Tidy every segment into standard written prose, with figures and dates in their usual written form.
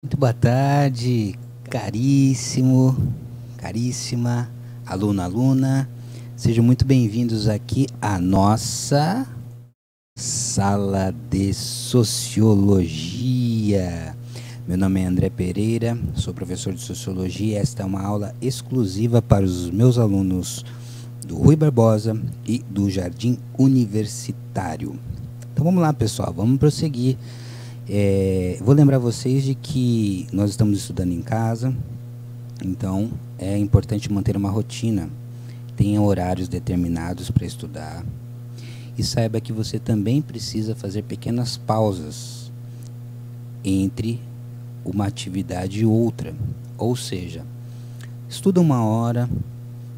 Muito boa tarde, caríssimo, caríssima aluno, aluna. Sejam muito bem-vindos aqui à nossa sala de Sociologia. Meu nome é André Pereira, sou professor de Sociologia e esta é uma aula exclusiva para os meus alunos do Rui Barbosa e do Jardim Universitário. Então vamos lá, pessoal, vamos prosseguir. Vou lembrar vocês de que nós estamos estudando em casa, então é importante manter uma rotina, tenha horários determinados para estudar e saiba que você também precisa fazer pequenas pausas entre uma atividade e outra, ou seja, estuda 1 hora,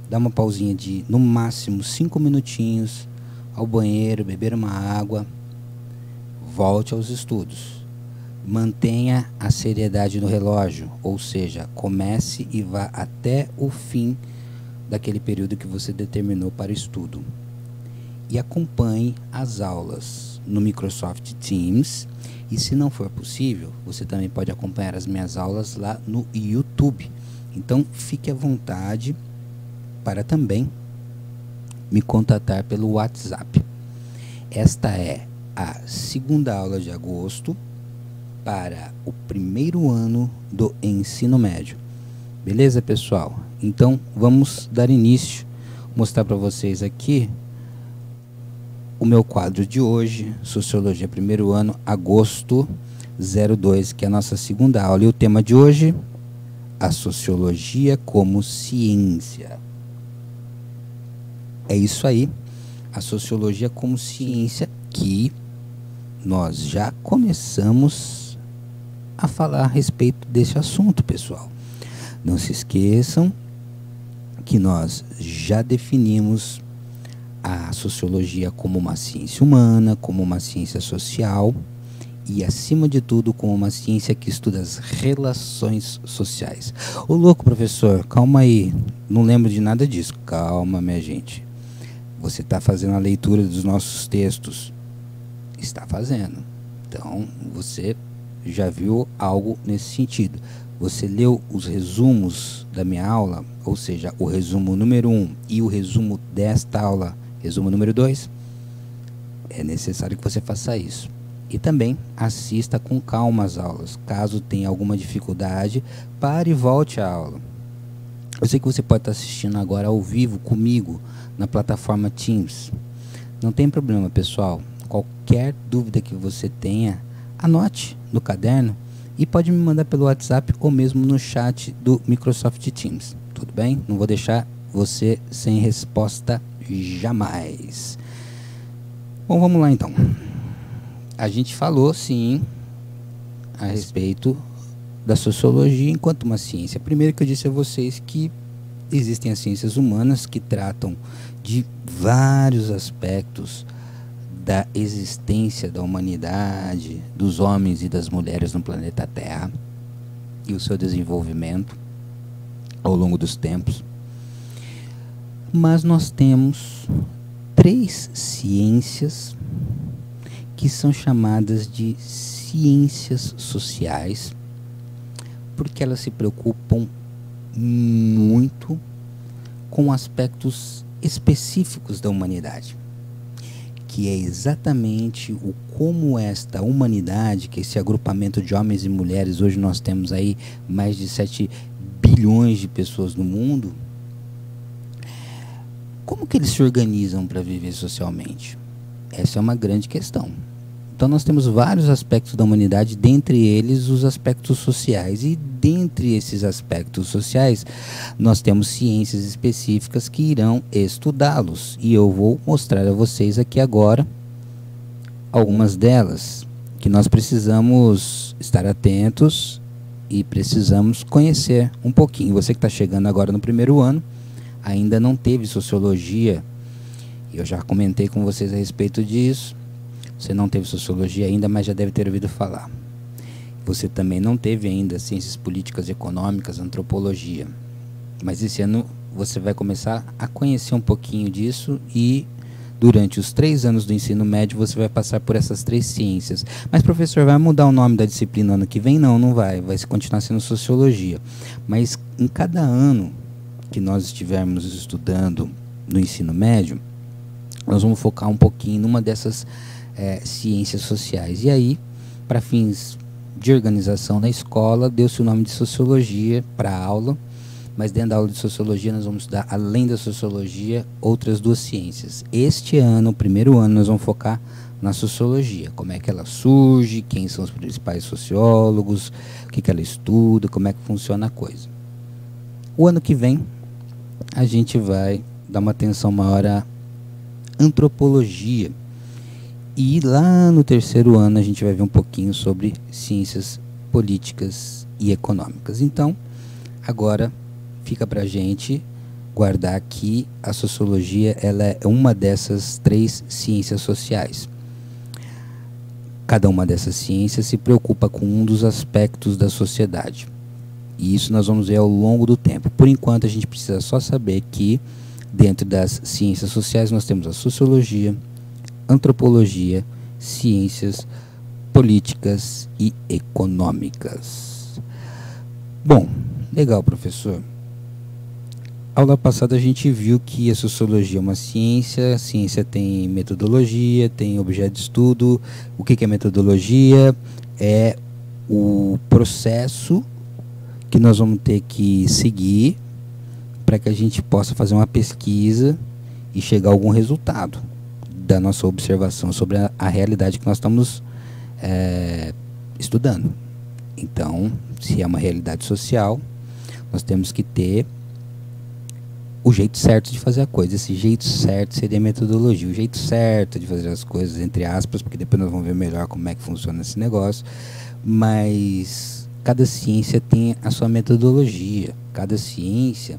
dá uma pausinha de no máximo 5 minutinhos, ao banheiro, beber uma água, volte aos estudos. Mantenha a seriedade no relógio, ou seja, comece e vá até o fim daquele período que você determinou para o estudo. E acompanhe as aulas no Microsoft Teams. E se não for possível, você também pode acompanhar as minhas aulas lá no YouTube. Então, fique à vontade para também me contatar pelo WhatsApp. Esta é a segunda aula de agosto para o primeiro ano do ensino médio. Beleza, pessoal? Então, vamos dar início, mostrar para vocês aqui o meu quadro de hoje, Sociologia primeiro ano, agosto 02, que é a nossa segunda aula. E o tema de hoje, a Sociologia como ciência. É isso aí, a Sociologia como ciência, que nós já começamos a falar a respeito desse assunto, pessoal. Não se esqueçam que nós já definimos a sociologia como uma ciência humana, como uma ciência social e, acima de tudo, como uma ciência que estuda as relações sociais. Ô louco, professor, calma aí, não lembro de nada disso. Calma, minha gente. Você está fazendo a leitura dos nossos textos? Está fazendo. Então, você já viu algo nesse sentido. Você leu os resumos da minha aula, ou seja, o resumo número 1 e o resumo desta aula, resumo número 2? É necessário que você faça isso. E também assista com calma as aulas. Caso tenha alguma dificuldade, pare e volte à aula. Eu sei que você pode estar assistindo agora ao vivo comigo na plataforma Teams. Não tem problema, pessoal. Qualquer dúvida que você tenha, anote no caderno e pode me mandar pelo WhatsApp ou mesmo no chat do Microsoft Teams. Tudo bem? Não vou deixar você sem resposta jamais. Bom, vamos lá então. A gente falou, sim, a respeito da sociologia enquanto uma ciência. Primeiro que eu disse a vocês que existem as ciências humanas que tratam de vários aspectos da existência da humanidade, dos homens e das mulheres no planeta Terra e o seu desenvolvimento ao longo dos tempos. Mas nós temos 3 ciências que são chamadas de ciências sociais, porque elas se preocupam muito com aspectos específicos da humanidade, que é exatamente o como esta humanidade, que esse agrupamento de homens e mulheres, hoje nós temos aí mais de 7 bilhões de pessoas no mundo, como que eles se organizam para viver socialmente? Essa é uma grande questão. Então nós temos vários aspectos da humanidade, dentre eles os aspectos sociais. E dentre esses aspectos sociais, nós temos ciências específicas que irão estudá-los. E eu vou mostrar a vocês aqui agora algumas delas, que nós precisamos estar atentos e precisamos conhecer um pouquinho. Você que está chegando agora no primeiro ano, ainda não teve sociologia, eu já comentei com vocês a respeito disso. Você não teve sociologia ainda, mas já deve ter ouvido falar. Você também não teve ainda ciências políticas e econômicas, antropologia. Mas esse ano você vai começar a conhecer um pouquinho disso e Durante os 3 anos do ensino médio, você vai passar por essas 3 ciências. Mas, professor, vai mudar o nome da disciplina ano que vem? Não, não vai. Vai continuar sendo sociologia. Mas, em cada ano que nós estivermos estudando no ensino médio, nós vamos focar um pouquinho numa dessas ciências sociais. E aí, para fins de organização da escola, deu-se o nome de sociologia para a aula. Mas dentro da aula de sociologia nós vamos estudar, além da sociologia, outras 2 ciências. Este ano, o primeiro ano, nós vamos focar na sociologia. Como é que ela surge, quem são os principais sociólogos, o que ela estuda, como é que funciona a coisa. O ano que vem, a gente vai dar uma atenção maior à antropologia. E lá no 3º ano a gente vai ver um pouquinho sobre ciências políticas e econômicas. Então, agora fica para a gente guardar que a sociologia ela é uma dessas 3 ciências sociais. Cada uma dessas ciências se preocupa com um dos aspectos da sociedade. E isso nós vamos ver ao longo do tempo. Por enquanto, a gente precisa só saber que dentro das ciências sociais nós temos a sociologia, antropologia, ciências políticas e econômicas. Bom, legal, professor. Aula passada a gente viu que a sociologia é uma ciência, a ciência tem metodologia, tem objeto de estudo. O que é metodologia? É o processo que nós vamos ter que seguir para que a gente possa fazer uma pesquisa e chegar a algum resultado da nossa observação sobre a realidade que nós estamos estudando. Então, se é uma realidade social, nós temos que ter o jeito certo de fazer a coisa. Esse jeito certo seria a metodologia. O jeito certo de fazer as coisas, entre aspas, porque depois nós vamos ver melhor como é que funciona esse negócio. Mas cada ciência tem a sua metodologia. Cada ciência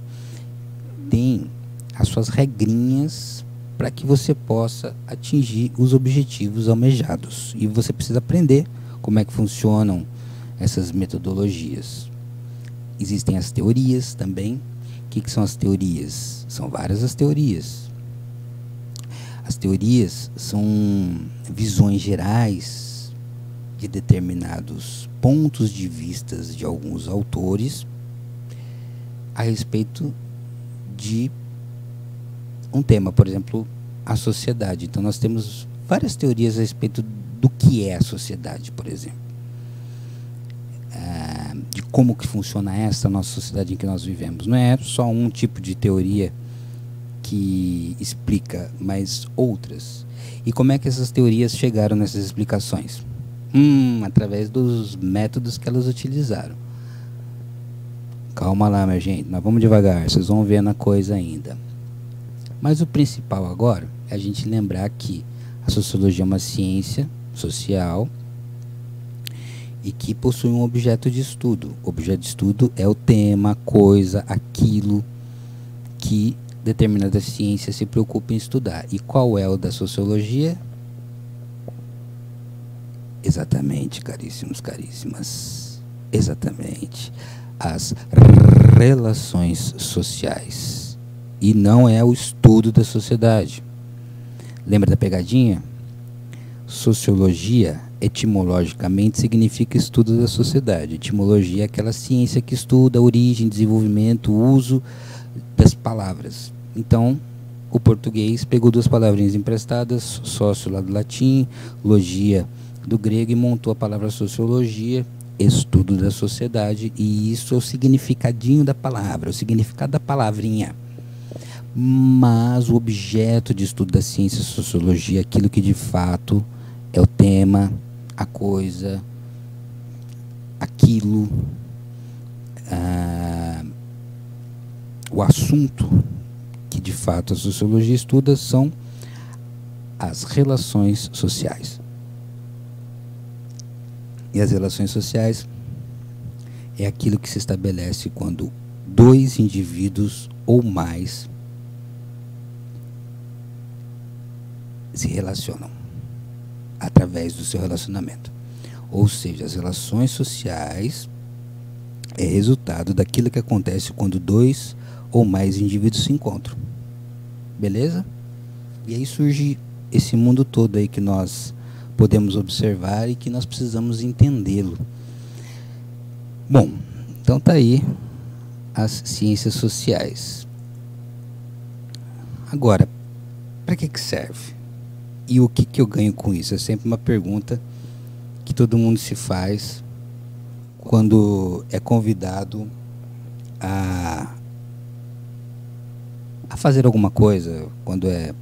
tem as suas regrinhas para que você possa atingir os objetivos almejados. E você precisa aprender como é que funcionam essas metodologias. Existem as teorias também. O que são as teorias? São várias as teorias. As teorias são visões gerais de determinados pontos de vista de alguns autores a respeito de um tema, por exemplo, a sociedade. Então nós temos várias teorias a respeito do que é a sociedade, por exemplo. De como que funciona essa nossa sociedade em que nós vivemos. Não é só um tipo de teoria que explica, mas outras. E como é que essas teorias chegaram nessas explicações? Através dos métodos que elas utilizaram. Calma lá, minha gente, nós vamos devagar, vocês vão ver na coisa ainda. Mas o principal agora é a gente lembrar que a sociologia é uma ciência social e que possui um objeto de estudo. O objeto de estudo é o tema, a coisa, aquilo que determinada ciência se preocupa em estudar. E qual é o da sociologia? Exatamente, caríssimos, caríssimas. Exatamente. As relações sociais. E não é o estudo da sociedade. Lembra da pegadinha? Sociologia, etimologicamente, significa estudo da sociedade. Etimologia é aquela ciência que estuda a origem, desenvolvimento, uso das palavras. Então, o português pegou 2 palavrinhas emprestadas, sócio lá do latim, logia do grego, e montou a palavra sociologia, estudo da sociedade, e isso é o significadinho da palavra, o significado da palavrinha. Mas o objeto de estudo da ciência sociologia é aquilo que de fato é o tema, a coisa, aquilo, o assunto que de fato a sociologia estuda são as relações sociais. E as relações sociais é aquilo que se estabelece quando 2 indivíduos ou mais se relacionam através do seu relacionamento. Ou seja, as relações sociais é resultado daquilo que acontece quando 2 ou mais indivíduos se encontram. Beleza? E aí surge esse mundo todo aí que nós podemos observar e que nós precisamos entendê-lo. Bom, então tá aí as ciências sociais. Agora, para que serve? E o que eu ganho com isso? É sempre uma pergunta que todo mundo se faz quando é convidado a fazer alguma coisa, quando é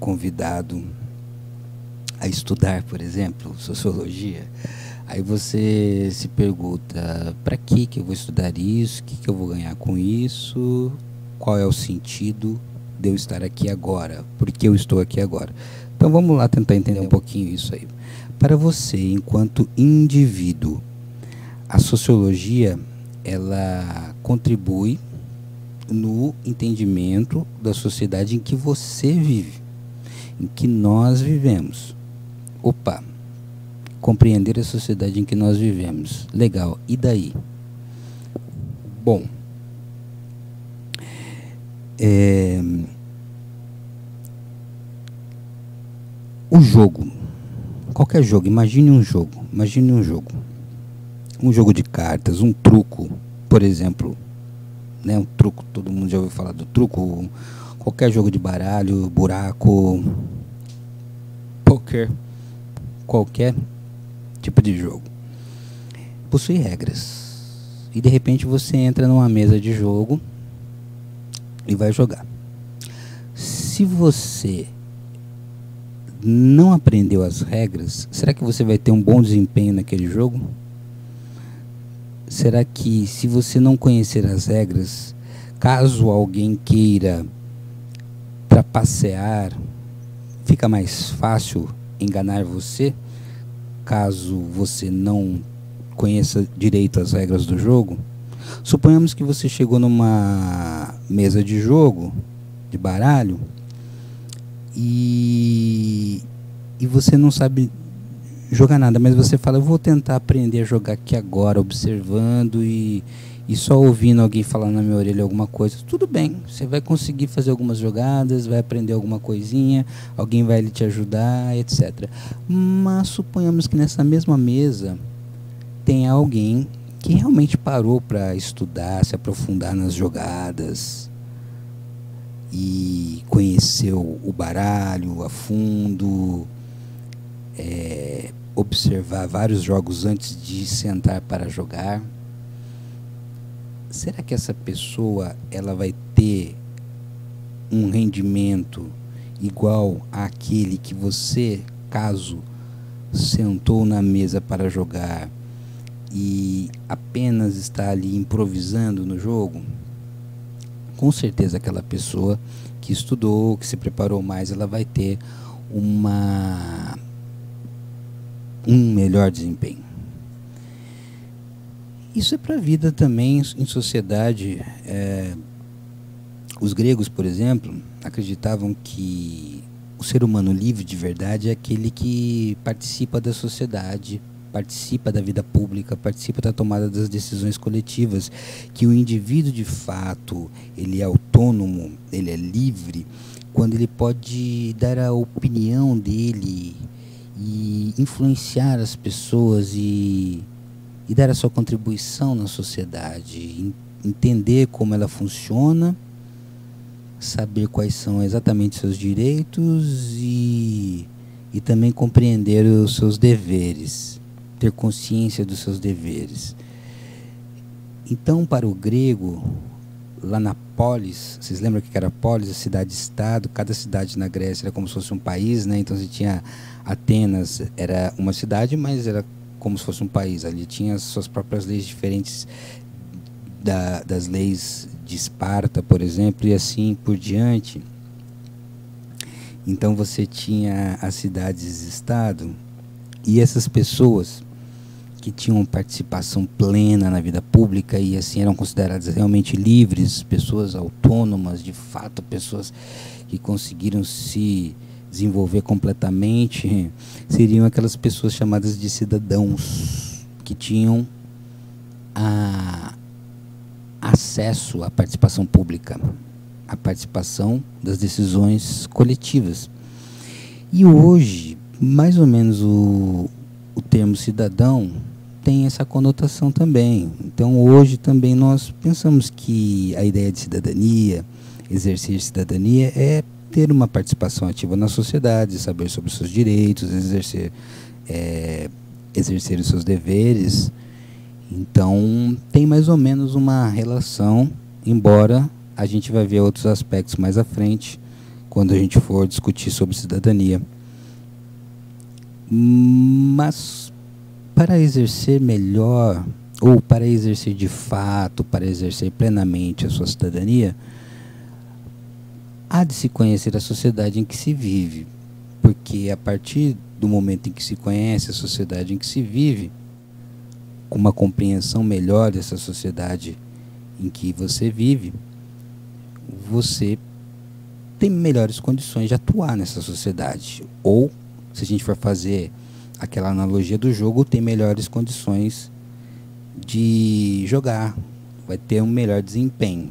convidado a estudar, por exemplo, sociologia. Aí você se pergunta, para que eu vou estudar isso? O que eu vou ganhar com isso? Qual é o sentido de eu estar aqui agora? Por que eu estou aqui agora? Então vamos lá tentar entender um pouquinho isso aí. Para você, enquanto indivíduo, a sociologia, ela contribui no entendimento da sociedade em que você vive, em que nós vivemos. Opa, compreender a sociedade em que nós vivemos. Legal, e daí? Bom, o jogo, qualquer jogo, imagine um jogo, um jogo de cartas, um truco, por exemplo, né, um truco, todo mundo já ouviu falar do truco, qualquer jogo de baralho, buraco, poker, qualquer tipo de jogo, possui regras, e de repente você entra numa mesa de jogo e vai jogar. Se você não aprendeu as regras, será que você vai ter um bom desempenho naquele jogo? Será que, se você não conhecer as regras, caso alguém queira trapacear, fica mais fácil enganar você, caso você não conheça direito as regras do jogo? Suponhamos que você chegou numa mesa de jogo, de baralho, e você não sabe jogar nada, mas você fala, eu vou tentar aprender a jogar aqui agora, observando e só ouvindo alguém falar na minha orelha alguma coisa. Tudo bem, você vai conseguir fazer algumas jogadas, vai aprender alguma coisinha, alguém vai lhe te ajudar, etc. Mas suponhamos que nessa mesma mesa tem alguém que realmente parou para estudar, se aprofundar nas jogadas e conheceu o baralho a fundo, observar vários jogos antes de sentar para jogar. Será que essa pessoa ela vai ter um rendimento igual àquele que você, caso sentou na mesa para jogar e apenas está ali improvisando no jogo? Com certeza aquela pessoa que estudou, que se preparou mais, ela vai ter um melhor desempenho. Isso é para a vida também, em sociedade. Os gregos, por exemplo, acreditavam que o ser humano livre de verdade é aquele que participa da sociedade, participa da vida pública, participa da tomada das decisões coletivas, que o indivíduo de fato, ele é autônomo, ele é livre, quando ele pode dar a opinião dele e influenciar as pessoas e dar a sua contribuição na sociedade, entender como ela funciona, saber quais são exatamente seus direitos e também compreender os seus deveres, ter consciência dos seus deveres. Então, para o grego, lá na polis, vocês lembram que era polis, a cidade-estado? Cada cidade na Grécia era como se fosse um país, né? Então você tinha Atenas, era uma cidade, mas era como se fosse um país. Ali tinha as suas próprias leis diferentes das leis de Esparta, por exemplo, e assim por diante. Então você tinha as cidades-estado, e essas pessoas que tinham participação plena na vida pública e assim eram consideradas realmente livres, pessoas autônomas, de fato, pessoas que conseguiram se desenvolver completamente, seriam aquelas pessoas chamadas de cidadãos, que tinham acesso à participação pública, a participação das decisões coletivas. E hoje, mais ou menos o termo cidadão tem essa conotação também. Então hoje também nós pensamos que a ideia de cidadania, exercer cidadania, é ter uma participação ativa na sociedade, saber sobre os seus direitos, exercer os seus deveres. Então tem mais ou menos uma relação, embora a gente vai ver outros aspectos mais à frente, quando a gente for discutir sobre cidadania. Mas para exercer melhor, ou para exercer de fato, para exercer plenamente a sua cidadania, há de se conhecer a sociedade em que se vive, porque a partir do momento em que se conhece a sociedade em que se vive, com uma compreensão melhor dessa sociedade em que você vive, você tem melhores condições de atuar nessa sociedade. Ou, se a gente for fazer aquela analogia do jogo, tem melhores condições de jogar, vai ter um melhor desempenho.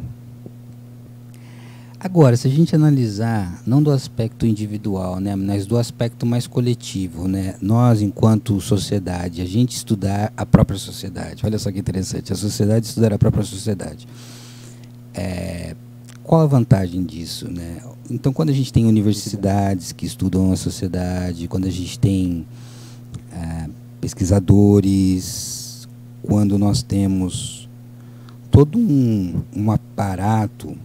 Agora, se a gente analisar, não do aspecto individual, né, mas do aspecto mais coletivo, né, nós, enquanto sociedade, a gente estudar a própria sociedade. Olha só que interessante, a sociedade estudar a própria sociedade. Qual a vantagem disso, né? Então, quando a gente tem universidades que estudam a sociedade, quando a gente tem pesquisadores, quando nós temos todo um aparato,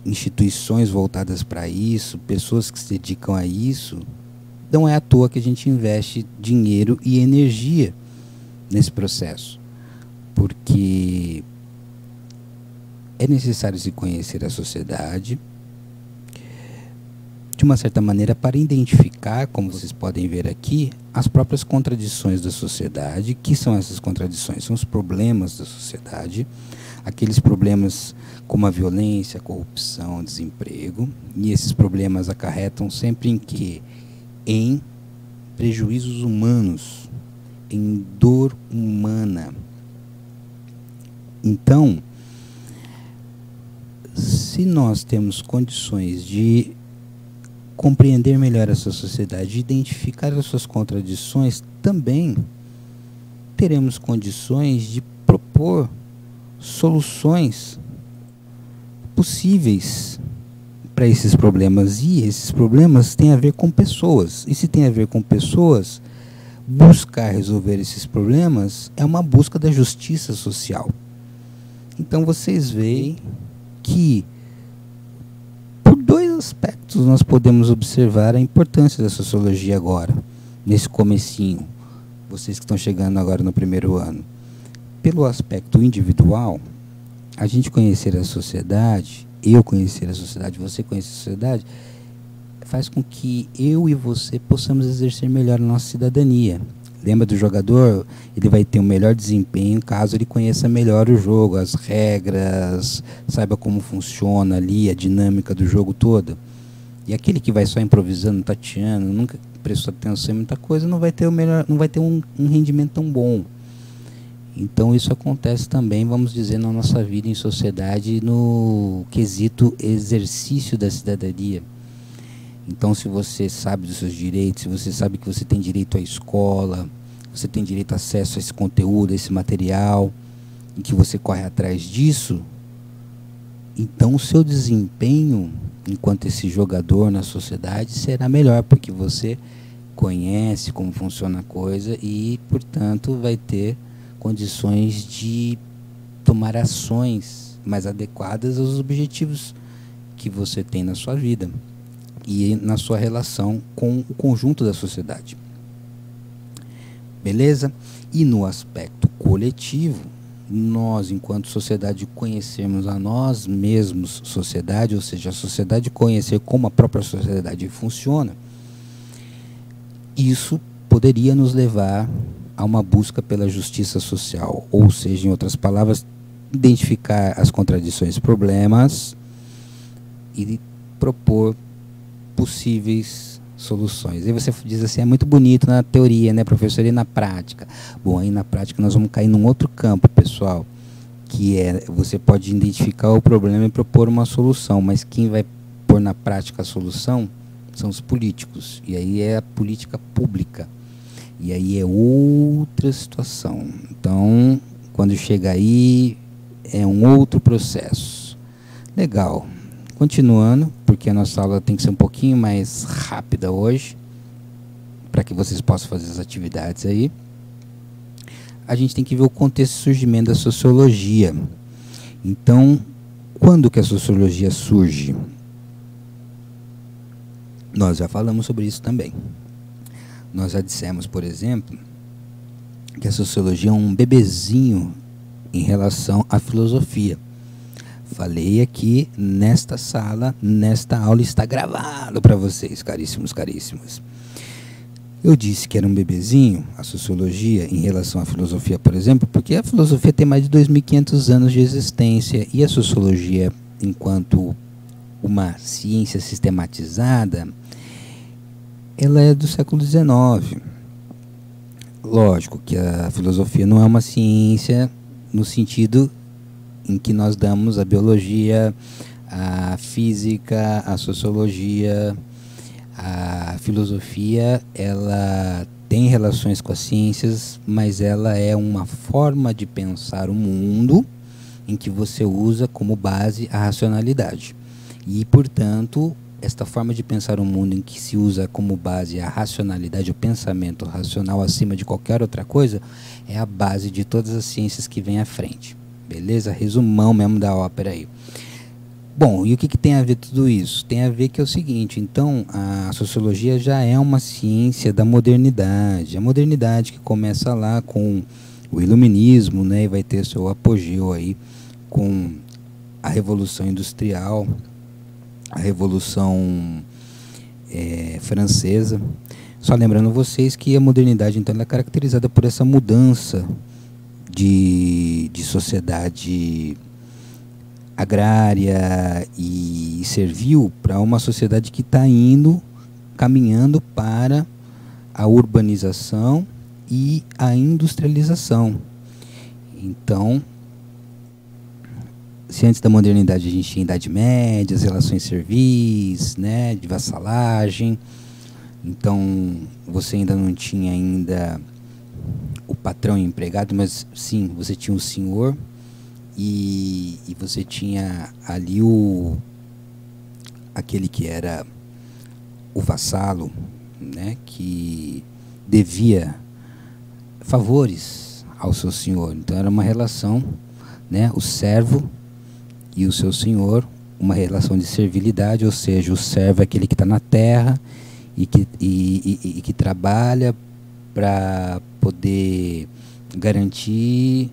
instituições voltadas para isso, pessoas que se dedicam a isso, não é à toa que a gente investe dinheiro e energia nesse processo, porque é necessário se conhecer a sociedade de uma certa maneira para identificar, como vocês podem ver aqui, as próprias contradições da sociedade. Que são essas contradições? São os problemas da sociedade, aqueles problemas como a violência, a corrupção, o desemprego, e esses problemas acarretam sempre em quê? Em prejuízos humanos, em dor humana. Então, se nós temos condições de compreender melhor essa sociedade, de identificar as suas contradições, também teremos condições de propor soluções possíveis para esses problemas. E esses problemas têm a ver com pessoas. E se tem a ver com pessoas, buscar resolver esses problemas é uma busca da justiça social. Então vocês veem que por dois aspectos nós podemos observar a importância da sociologia agora, nesse comecinho, vocês que estão chegando agora no primeiro ano. Pelo aspecto individual, a gente conhecer a sociedade, eu conhecer a sociedade, você conhecer a sociedade, faz com que eu e você possamos exercer melhor a nossa cidadania. Lembra do jogador? Ele vai ter um melhor desempenho caso ele conheça melhor o jogo, as regras, saiba como funciona ali a dinâmica do jogo toda. E aquele que vai só improvisando, tateando, nunca prestou atenção em muita coisa, não vai ter um rendimento tão bom. Então isso acontece também, vamos dizer, na nossa vida em sociedade, no quesito exercício da cidadania. Então, se você sabe dos seus direitos, se você sabe que você tem direito à escola, você tem direito a acesso a esse conteúdo, a esse material, e que você corre atrás disso, então o seu desempenho enquanto esse jogador na sociedade será melhor, porque você conhece como funciona a coisa e, portanto, vai ter condições de tomar ações mais adequadas aos objetivos que você tem na sua vida e na sua relação com o conjunto da sociedade. Beleza? E no aspecto coletivo, nós, enquanto sociedade, conhecermos a nós mesmos sociedade, ou seja, a sociedade conhecer como a própria sociedade funciona, isso poderia nos levar a uma busca pela justiça social, ou seja, em outras palavras, identificar as contradições e problemas e propor possíveis soluções. Aí você diz assim, é muito bonito na teoria, né, professor, e na prática? Bom, aí na prática nós vamos cair num outro campo, pessoal, que é, você pode identificar o problema e propor uma solução, mas quem vai pôr na prática a solução são os políticos, e aí é a política pública, e aí é outra situação. Então, quando chega aí, é um outro processo. Legal. Continuando, porque a nossa aula tem que ser um pouquinho mais rápida hoje, para que vocês possam fazer as atividades aí. A gente tem que ver o contexto de surgimento da sociologia. Então, quando que a sociologia surge? Nós já falamos sobre isso também. Nós já dissemos, por exemplo, que a sociologia é um bebezinho em relação à filosofia. Falei aqui nesta sala, nesta aula, está gravado para vocês, caríssimos, caríssimas. Eu disse que era um bebezinho, a sociologia, em relação à filosofia, por exemplo, porque a filosofia tem mais de 2.500 anos de existência e a sociologia, enquanto uma ciência sistematizada, ela é do século XIX. Lógico que a filosofia não é uma ciência no sentido em que nós damos a biologia, a física, a sociologia. A filosofia, ela tem relações com as ciências, mas ela é uma forma de pensar o mundo em que você usa como base a racionalidade. E, portanto, esta forma de pensar o mundo em que se usa como base a racionalidade, o pensamento racional acima de qualquer outra coisa, é a base de todas as ciências que vêm à frente. Beleza? Resumão mesmo da ópera aí. Bom, e o que tem a ver tudo isso? Tem a ver que é o seguinte, então a sociologia já é uma ciência da modernidade. A modernidade que começa lá com o iluminismo, né, e vai ter seu apogeu aí com a Revolução Industrial, a Revolução Francesa. Só lembrando vocês que a modernidade então ela é caracterizada por essa mudança de sociedade agrária e servil para uma sociedade que está caminhando para a urbanização e a industrialização. Então, se antes da modernidade a gente tinha Idade Média, as relações servis, né, de vassalagem, então você ainda não tinha ainda o patrão e o empregado, mas sim, você tinha o senhor e você tinha ali aquele que era o vassalo, né, que devia favores ao seu senhor. Então era uma relação, né, o servo e o seu senhor, uma relação de servilidade, ou seja, o servo é aquele que está na terra e que trabalha para poder garantir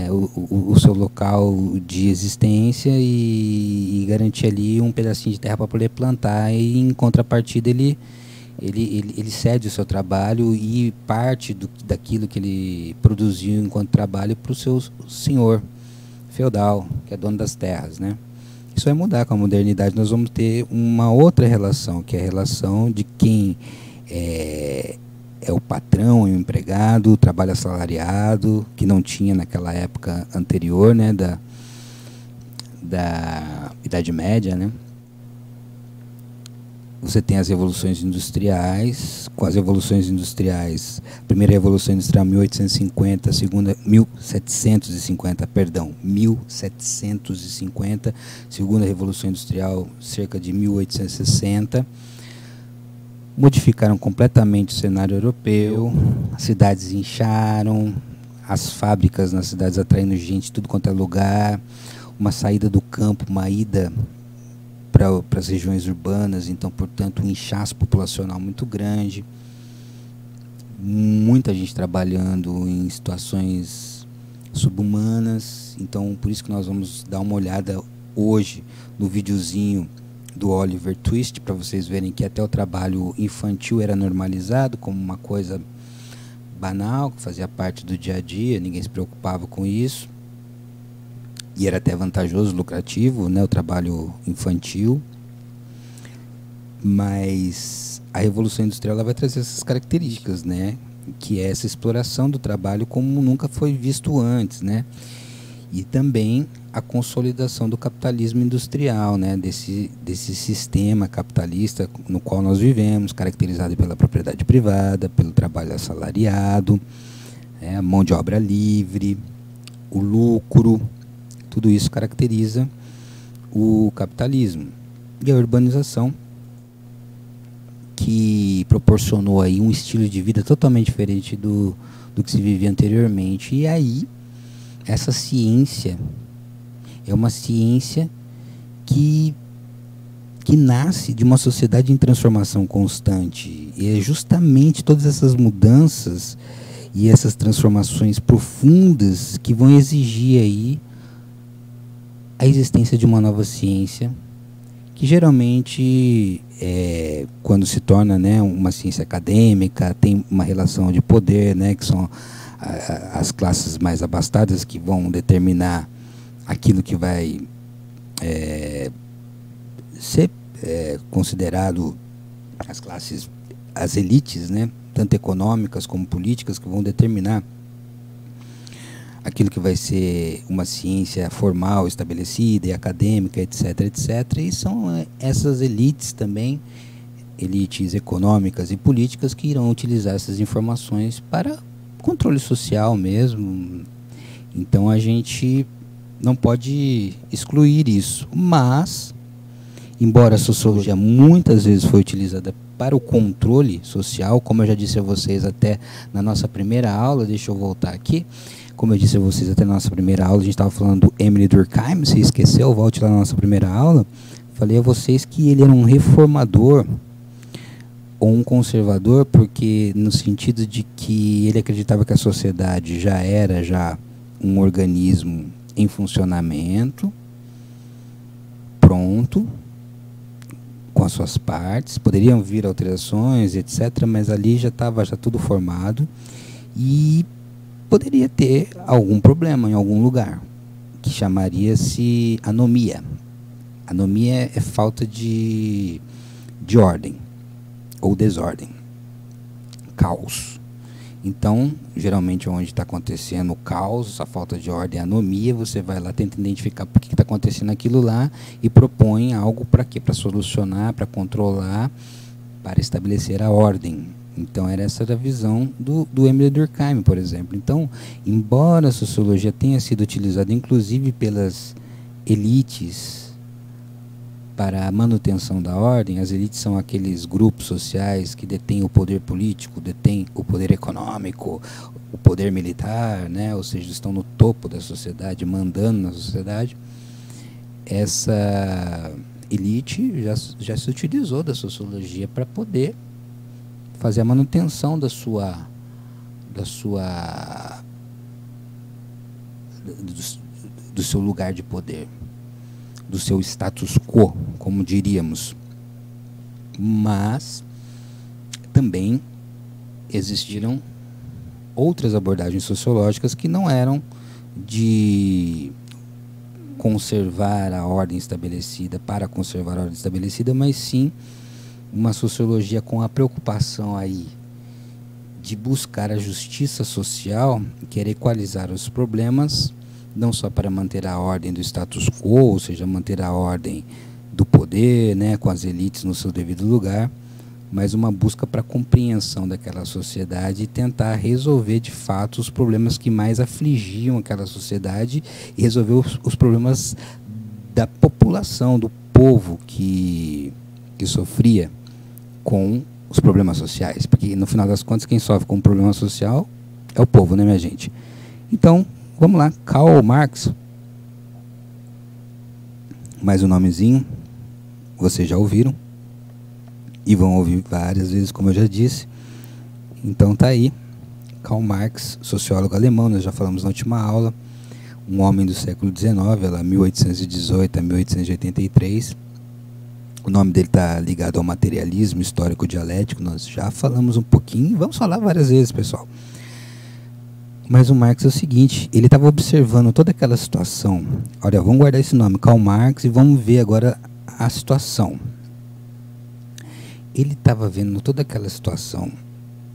o seu local de existência e garantir ali um pedacinho de terra para poder plantar, e em contrapartida ele cede o seu trabalho e parte daquilo que ele produziu enquanto trabalho para o seu senhor feudal, que é dono das terras, né? Isso vai mudar com a modernidade. Nós vamos ter uma outra relação, que é a relação de quem é o patrão e o empregado, o trabalho assalariado, que não tinha naquela época anterior, né, da Idade Média, né? Você tem as revoluções industriais. Com as revoluções industriais, a primeira revolução industrial 1850, a segunda 1750, perdão, 1750, segunda revolução industrial cerca de 1860. Modificaram completamente o cenário europeu, as cidades incharam, as fábricas nas cidades atraindo gente, tudo quanto é lugar, uma saída do campo, uma ida para as regiões urbanas, então, portanto, um inchaço populacional muito grande, muita gente trabalhando em situações subhumanas. Então, por isso que nós vamos dar uma olhada hoje no videozinho do Oliver Twist, para vocês verem que até o trabalho infantil era normalizado como uma coisa banal, que fazia parte do dia a dia, ninguém se preocupava com isso. E era até vantajoso, lucrativo, né, o trabalho infantil. Mas a Revolução Industrial ela vai trazer essas características, né, que é essa exploração do trabalho como nunca foi visto antes, né? e também a consolidação do capitalismo industrial, né, desse sistema capitalista no qual nós vivemos, caracterizado pela propriedade privada, pelo trabalho assalariado, a mão de obra livre, o lucro, tudo isso caracteriza o capitalismo. E a urbanização, que proporcionou aí um estilo de vida totalmente diferente do que se vivia anteriormente. E aí, essa ciência é uma ciência que nasce de uma sociedade em transformação constante. E é justamente todas essas mudanças e essas transformações profundas que vão exigir aí a existência de uma nova ciência, que geralmente, quando se torna, né, uma ciência acadêmica, tem uma relação de poder, né, que são as classes mais abastadas que vão determinar aquilo que vai ser considerado as elites, né, tanto econômicas como políticas, que vão determinar aquilo que vai ser uma ciência formal, estabelecida e acadêmica, etc, etc. E são essas elites também, elites econômicas e políticas, que irão utilizar essas informações para controle social mesmo. Então a gente não pode excluir isso. Mas, embora a sociologia muitas vezes foi utilizada para o controle social, como eu já disse a vocês até na nossa primeira aula, deixa eu voltar aqui. Como eu disse a vocês até na nossa primeira aula, a gente estava falando do Émile Durkheim, se esqueceu, volte lá na nossa primeira aula. Falei a vocês que ele era um reformador ou um conservador, porque no sentido de que ele acreditava que a sociedade já era um organismo em funcionamento, pronto, com as suas partes, poderiam vir alterações, etc., mas ali já estava tudo formado e poderia ter algum problema em algum lugar, que chamaria-se anomia. Anomia é falta de ordem ou desordem, caos. Então, geralmente onde está acontecendo o caos, a falta de ordem, a anomia, você vai lá, tenta identificar por que está acontecendo aquilo lá e propõe algo para quê? Para solucionar, para controlar, para estabelecer a ordem. Então, essa era a visão do Émile Durkheim, por exemplo. Então, embora a sociologia tenha sido utilizada, inclusive pelas elites, para a manutenção da ordem, as elites são aqueles grupos sociais que detêm o poder político, detêm o poder econômico, o poder militar, né? Ou seja, estão no topo da sociedade, mandando na sociedade. Essa elite já se utilizou da sociologia para poder fazer a manutenção do seu lugar de poder, do seu status quo, como diríamos. Mas também existiram outras abordagens sociológicas que não eram de conservar a ordem estabelecida, para conservar a ordem estabelecida, mas sim uma sociologia com a preocupação aí de buscar a justiça social, querer equalizar os problemas, não só para manter a ordem do status quo, ou seja, manter a ordem do poder, né, com as elites no seu devido lugar, mas uma busca para a compreensão daquela sociedade e tentar resolver de fato os problemas que mais afligiam aquela sociedade e resolver os problemas da população, do povo que sofria com os problemas sociais, porque no final das contas quem sofre com o problema social é o povo, né, minha gente? Então, vamos lá, Karl Marx, mais um nomezinho, vocês já ouviram, e vão ouvir várias vezes, como eu já disse. Então tá aí, Karl Marx, sociólogo alemão, nós já falamos na última aula, um homem do século XIX, lá 1818 a 1883, o nome dele está ligado ao materialismo histórico-dialético, nós já falamos um pouquinho, vamos falar várias vezes, pessoal. Mas o Marx é o seguinte, ele estava observando toda aquela situação. Olha, vamos guardar esse nome, Karl Marx, e vamos ver agora a situação. Ele estava vendo toda aquela situação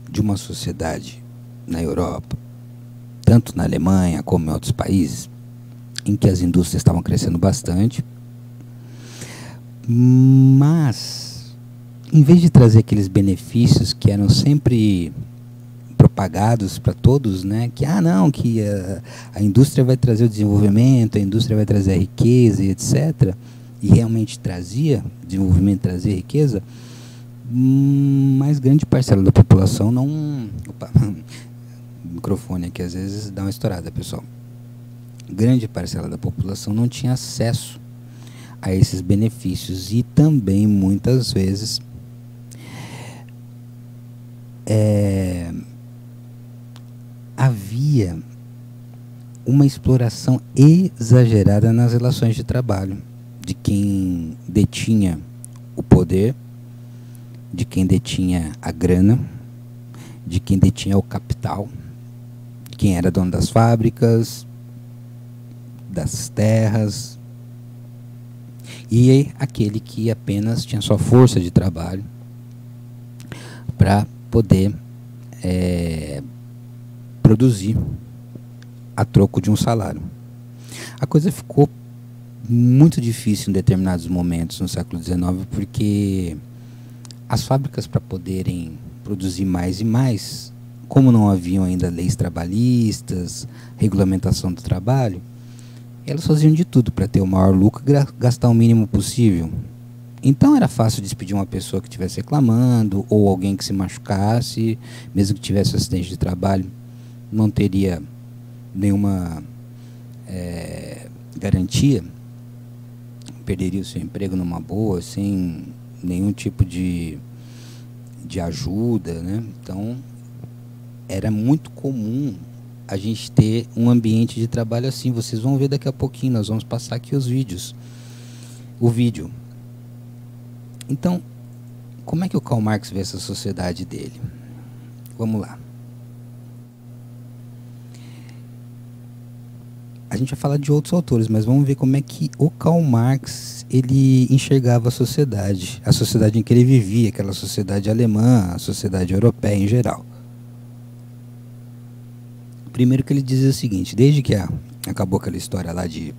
de uma sociedade na Europa, tanto na Alemanha como em outros países, em que as indústrias estavam crescendo bastante, mas em vez de trazer aqueles benefícios que eram sempre propagados para todos, né, que não, que a indústria vai trazer o desenvolvimento, a indústria vai trazer a riqueza e etc, e realmente trazia desenvolvimento, trazia riqueza, mas grande parcela da população não... Opa, microfone aqui às vezes dá uma estourada, pessoal. Grande parcela da população não tinha acesso a esses benefícios e também muitas vezes havia uma exploração exagerada nas relações de trabalho de quem detinha o poder, de quem detinha a grana, de quem detinha o capital, de quem era dono das fábricas, das terras, e aquele que apenas tinha sua força de trabalho para poder produzir a troco de um salário. A coisa ficou muito difícil em determinados momentos no século XIX, porque as fábricas, para poderem produzir mais e mais, como não haviam ainda leis trabalhistas, regulamentação do trabalho, elas faziam de tudo para ter o maior lucro e gastar o mínimo possível. Então era fácil despedir uma pessoa que estivesse reclamando, ou alguém que se machucasse, mesmo que tivesse um acidente de trabalho, não teria nenhuma garantia, perderia o seu emprego numa boa, sem nenhum tipo de ajuda, né? Então era muito comum a gente ter um ambiente de trabalho assim. Vocês vão ver daqui a pouquinho, nós vamos passar aqui os vídeos. O vídeo. Então, como é que o Karl Marx vê essa sociedade dele? Vamos lá. A gente vai falar de outros autores, mas vamos ver como é que o Karl Marx ele enxergava a sociedade em que ele vivia, aquela sociedade alemã, a sociedade europeia em geral. Primeiro que ele dizia o seguinte: desde que acabou aquela história lá de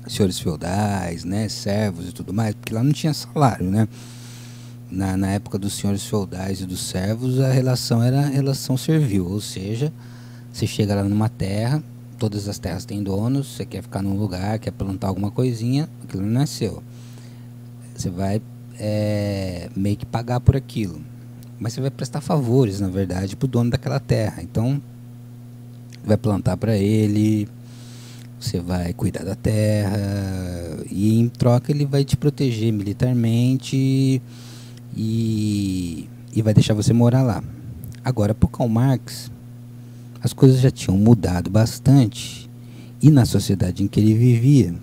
senhores feudais, né, servos e tudo mais, porque lá não tinha salário, né? Na época dos senhores feudais e dos servos, a relação era a relação servil, ou seja, você chega lá numa terra, todas as terras têm donos, você quer ficar num lugar, quer plantar alguma coisinha, aquilo não é seu. Você vai meio que pagar por aquilo, mas você vai prestar favores, na verdade, para o dono daquela terra. Então, vai plantar para ele, você vai cuidar da terra, e em troca ele vai te proteger militarmente e vai deixar você morar lá. Agora, para o Karl Marx, as coisas já tinham mudado bastante, e na sociedade em que ele vivia,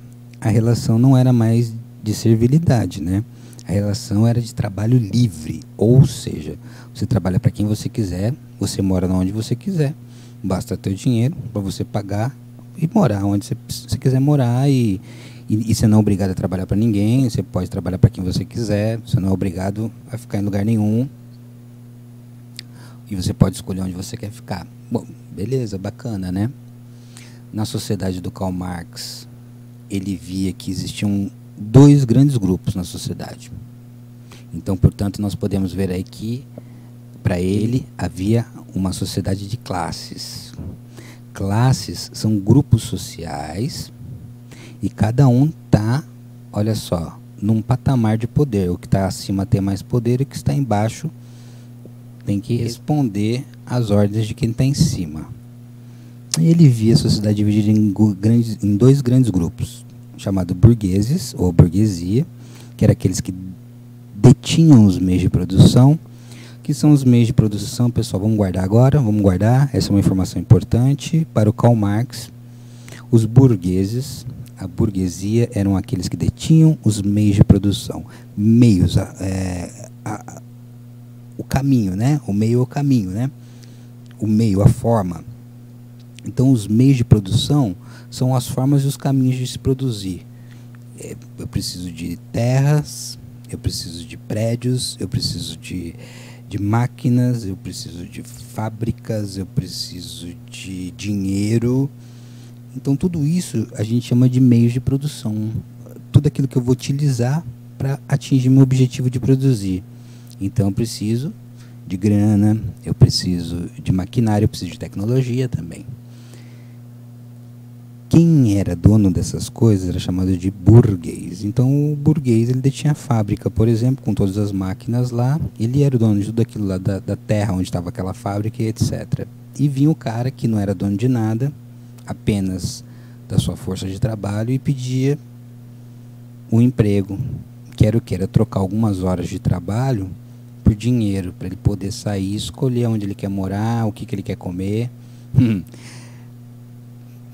a relação não era mais de servilidade, né? A relação era de trabalho livre, ou seja, você trabalha para quem você quiser, você mora onde você quiser, basta ter o dinheiro para você pagar e morar onde você quiser morar, e você não é obrigado a trabalhar para ninguém, você pode trabalhar para quem você quiser, você não é obrigado a ficar em lugar nenhum, e você pode escolher onde você quer ficar. Bom, beleza, bacana, né? Na sociedade do Karl Marx, ele via que existiam dois grandes grupos na sociedade. Então, portanto, nós podemos ver aí que, para ele, havia uma sociedade de classes. Classes são grupos sociais e cada um está, olha só, num patamar de poder. O que está acima tem mais poder e o que está embaixo tem que responder às ordens de quem está em cima. Ele via a sociedade dividida em dois grandes grupos, chamados burgueses, ou burguesia, que eram aqueles que detinham os meios de produção. Que são os meios de produção, pessoal? Vamos guardar agora, vamos guardar, essa é uma informação importante para o Karl Marx. Os burgueses, a burguesia, eram aqueles que detinham os meios de produção. Meios, o caminho, né? O meio é o caminho, né? O meio, a forma. Então, os meios de produção são as formas e os caminhos de se produzir. Eu preciso de terras, eu preciso de prédios, eu preciso de máquinas, eu preciso de fábricas, eu preciso de dinheiro. Então tudo isso a gente chama de meios de produção. Tudo aquilo que eu vou utilizar para atingir meu objetivo de produzir. Então eu preciso de grana, eu preciso de maquinário, eu preciso de tecnologia também. Quem era dono dessas coisas era chamado de burguês. Então o burguês, ele detinha a fábrica, por exemplo, com todas as máquinas lá. Ele era o dono de tudo aquilo lá da terra onde estava aquela fábrica, etc. E vinha o cara que não era dono de nada, apenas da sua força de trabalho, e pedia um emprego. Que era o que? Era trocar algumas horas de trabalho por dinheiro, para ele poder sair, escolher onde ele quer morar, o que ele quer comer.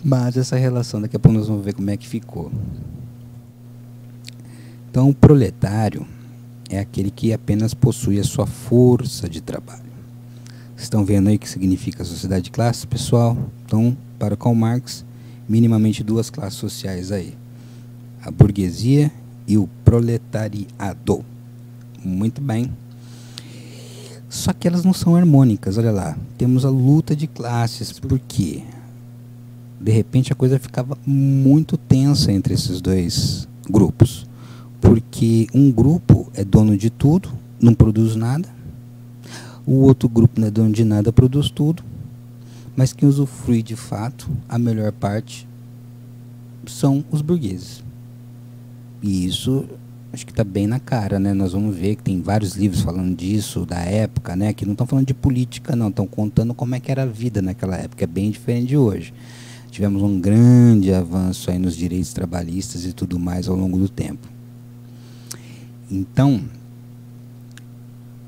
Mas essa relação, daqui a pouco nós vamos ver como é que ficou. Então, o proletário é aquele que apenas possui a sua força de trabalho. Vocês estão vendo aí o que significa a sociedade de classes, pessoal? Então, para Karl Marx, minimamente duas classes sociais aí. A burguesia e o proletariado. Muito bem. Só que elas não são harmônicas, olha lá. Temos a luta de classes, por quê? De repente a coisa ficava muito tensa entre esses dois grupos. Porque um grupo é dono de tudo, não produz nada. O outro grupo não é dono de nada, produz tudo. Mas quem usufrui de fato, a melhor parte, são os burgueses. E isso acho que está bem na cara, né? Nós vamos ver que tem vários livros falando disso, da época, né? Que não estão falando de política, não. Estão contando como é que era a vida naquela época. É bem diferente de hoje. Tivemos um grande avanço aí nos direitos trabalhistas e tudo mais ao longo do tempo. Então,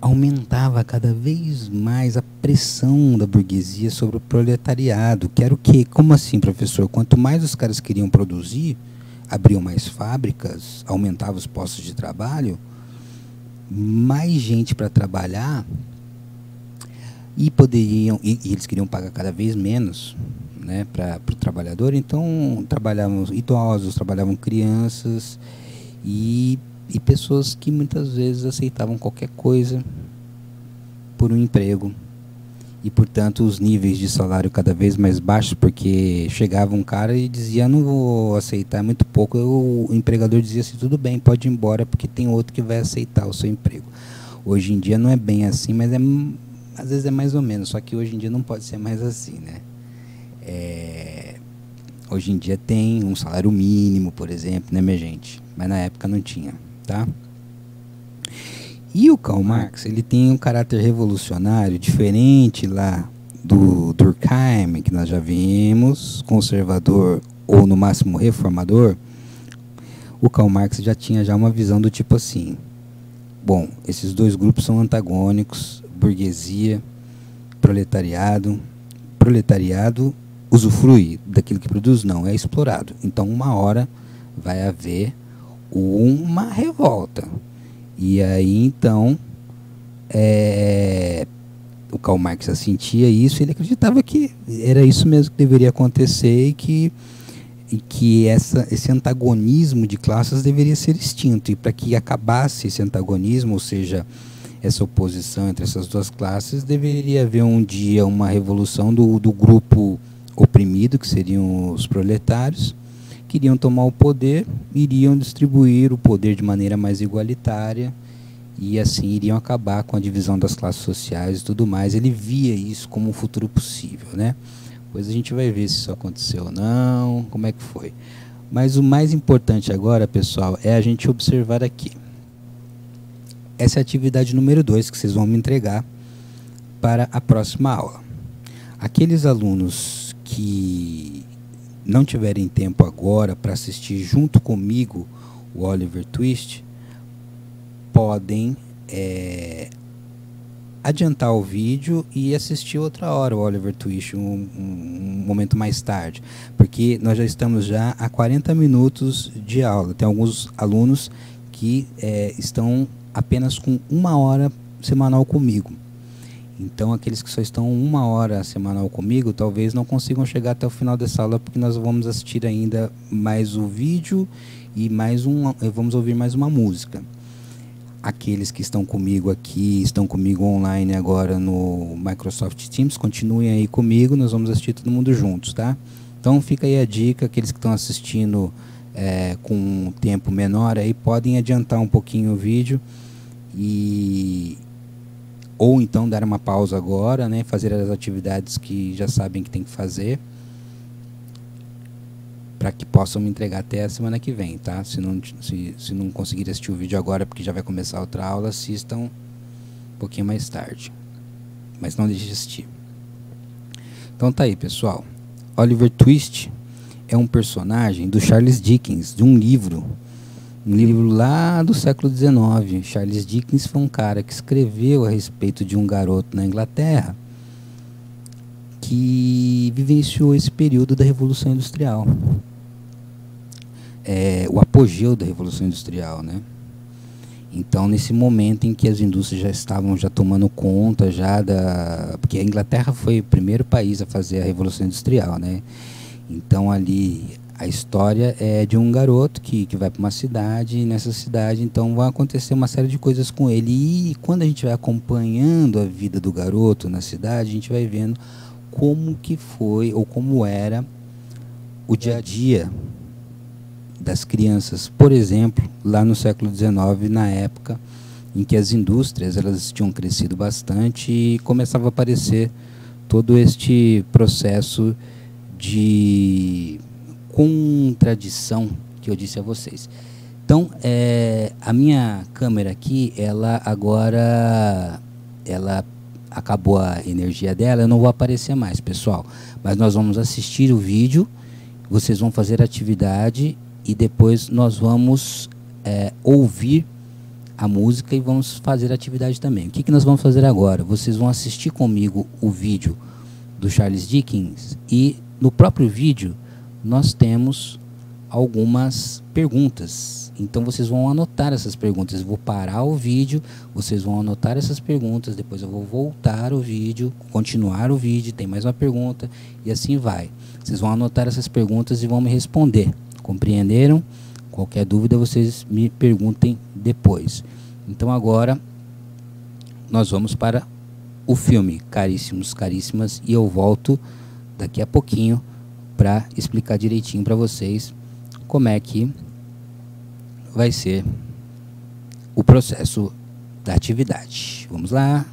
aumentava cada vez mais a pressão da burguesia sobre o proletariado. Que era o quê? Como assim, professor? Quanto mais os caras queriam produzir, abriam mais fábricas, aumentavam os postos de trabalho, mais gente para trabalhar, e poderiam, e eles queriam pagar cada vez menos, né, para o trabalhador. Então trabalhavam idosos, trabalhavam crianças e pessoas que muitas vezes aceitavam qualquer coisa por um emprego. E, portanto, os níveis de salário cada vez mais baixos, porque chegava um cara e dizia, não vou aceitar, é muito pouco. O empregador dizia assim, tudo bem, pode ir embora, porque tem outro que vai aceitar o seu emprego. Hoje em dia não é bem assim, mas às vezes é mais ou menos, só que hoje em dia não pode ser mais assim, né? Hoje em dia tem um salário mínimo, por exemplo, né, minha gente? Mas na época não tinha, tá? E o Karl Marx, ele tem um caráter revolucionário, diferente lá do Durkheim, que nós já vimos, conservador ou no máximo reformador. O Karl Marx já tinha uma visão do tipo assim, bom, esses dois grupos são antagônicos, burguesia, proletariado. Proletariado usufrui daquilo que produz? Não, é explorado. Então uma hora vai haver uma revolta. E aí, então, o Karl Marx sentia isso, ele acreditava que era isso mesmo que deveria acontecer e que esse antagonismo de classes deveria ser extinto. E para que acabasse esse antagonismo, ou seja, essa oposição entre essas duas classes, deveria haver um dia uma revolução do grupo oprimido, que seriam os proletários, que iriam tomar o poder, iriam distribuir o poder de maneira mais igualitária e assim iriam acabar com a divisão das classes sociais e tudo mais. Ele via isso como um futuro possível, né? Depois a gente vai ver se isso aconteceu ou não, como é que foi. Mas o mais importante agora, pessoal, é a gente observar aqui. Essa é a atividade número 2 que vocês vão me entregar para a próxima aula. Aqueles alunos que não tiverem tempo agora para assistir junto comigo o Oliver Twist, podem adiantar o vídeo e assistir outra hora o Oliver Twist, um momento mais tarde, porque nós já estamos a 40 minutos de aula. Tem alguns alunos que estão apenas com 1 hora semanal comigo. Então, aqueles que só estão 1 hora semanal comigo, talvez não consigam chegar até o final dessa aula, porque nós vamos assistir ainda mais o vídeo e vamos ouvir mais uma música. Aqueles que estão comigo aqui, estão comigo online agora no Microsoft Teams, continuem aí comigo, nós vamos assistir todo mundo juntos, tá? Então fica aí a dica, aqueles que estão assistindo com um tempo menor aí podem adiantar um pouquinho o vídeo ou então dar uma pausa agora, né, fazer as atividades que já sabem que tem que fazer, para que possam me entregar até a semana que vem, tá? Se não conseguir assistir o vídeo agora, porque já vai começar outra aula, assistam um pouquinho mais tarde, mas não deixe de assistir. Então tá aí, pessoal. Oliver Twist é um personagem do Charles Dickens, de um livro lá do século XIX. Charles Dickens foi um cara que escreveu a respeito de um garoto na Inglaterra que vivenciou esse período da Revolução Industrial, o apogeu da Revolução Industrial, né? Então, nesse momento em que as indústrias já estavam tomando conta porque a Inglaterra foi o primeiro país a fazer a Revolução Industrial, né? Então ali a história é de um garoto que vai para uma cidade, e nessa cidade então vai acontecer uma série de coisas com ele, e quando a gente vai acompanhando a vida do garoto na cidade, a gente vai vendo como que foi ou como era o dia a dia das crianças, por exemplo, lá no século XIX, na época em que as indústrias elas tinham crescido bastante e começava a aparecer todo este processo de contradição que eu disse a vocês. Então, a minha câmera aqui, ela acabou a energia dela, eu não vou aparecer mais, pessoal, mas nós vamos assistir o vídeo, vocês vão fazer a atividade e depois nós vamos ouvir a música e vamos fazer a atividade também. O que nós vamos fazer agora? Vocês vão assistir comigo o vídeo do Charles Dickens, e no próprio vídeo nós temos algumas perguntas. Então vocês vão anotar essas perguntas. Eu vou parar o vídeo, vocês vão anotar essas perguntas, depois eu vou voltar o vídeo, continuar o vídeo, tem mais uma pergunta, e assim vai. Vocês vão anotar essas perguntas e vão me responder. Compreenderam? Qualquer dúvida vocês me perguntem depois. Então agora nós vamos para o filme, caríssimos, caríssimas, e eu volto daqui a pouquinho para explicar direitinho para vocês como é que vai ser o processo da atividade. Vamos lá.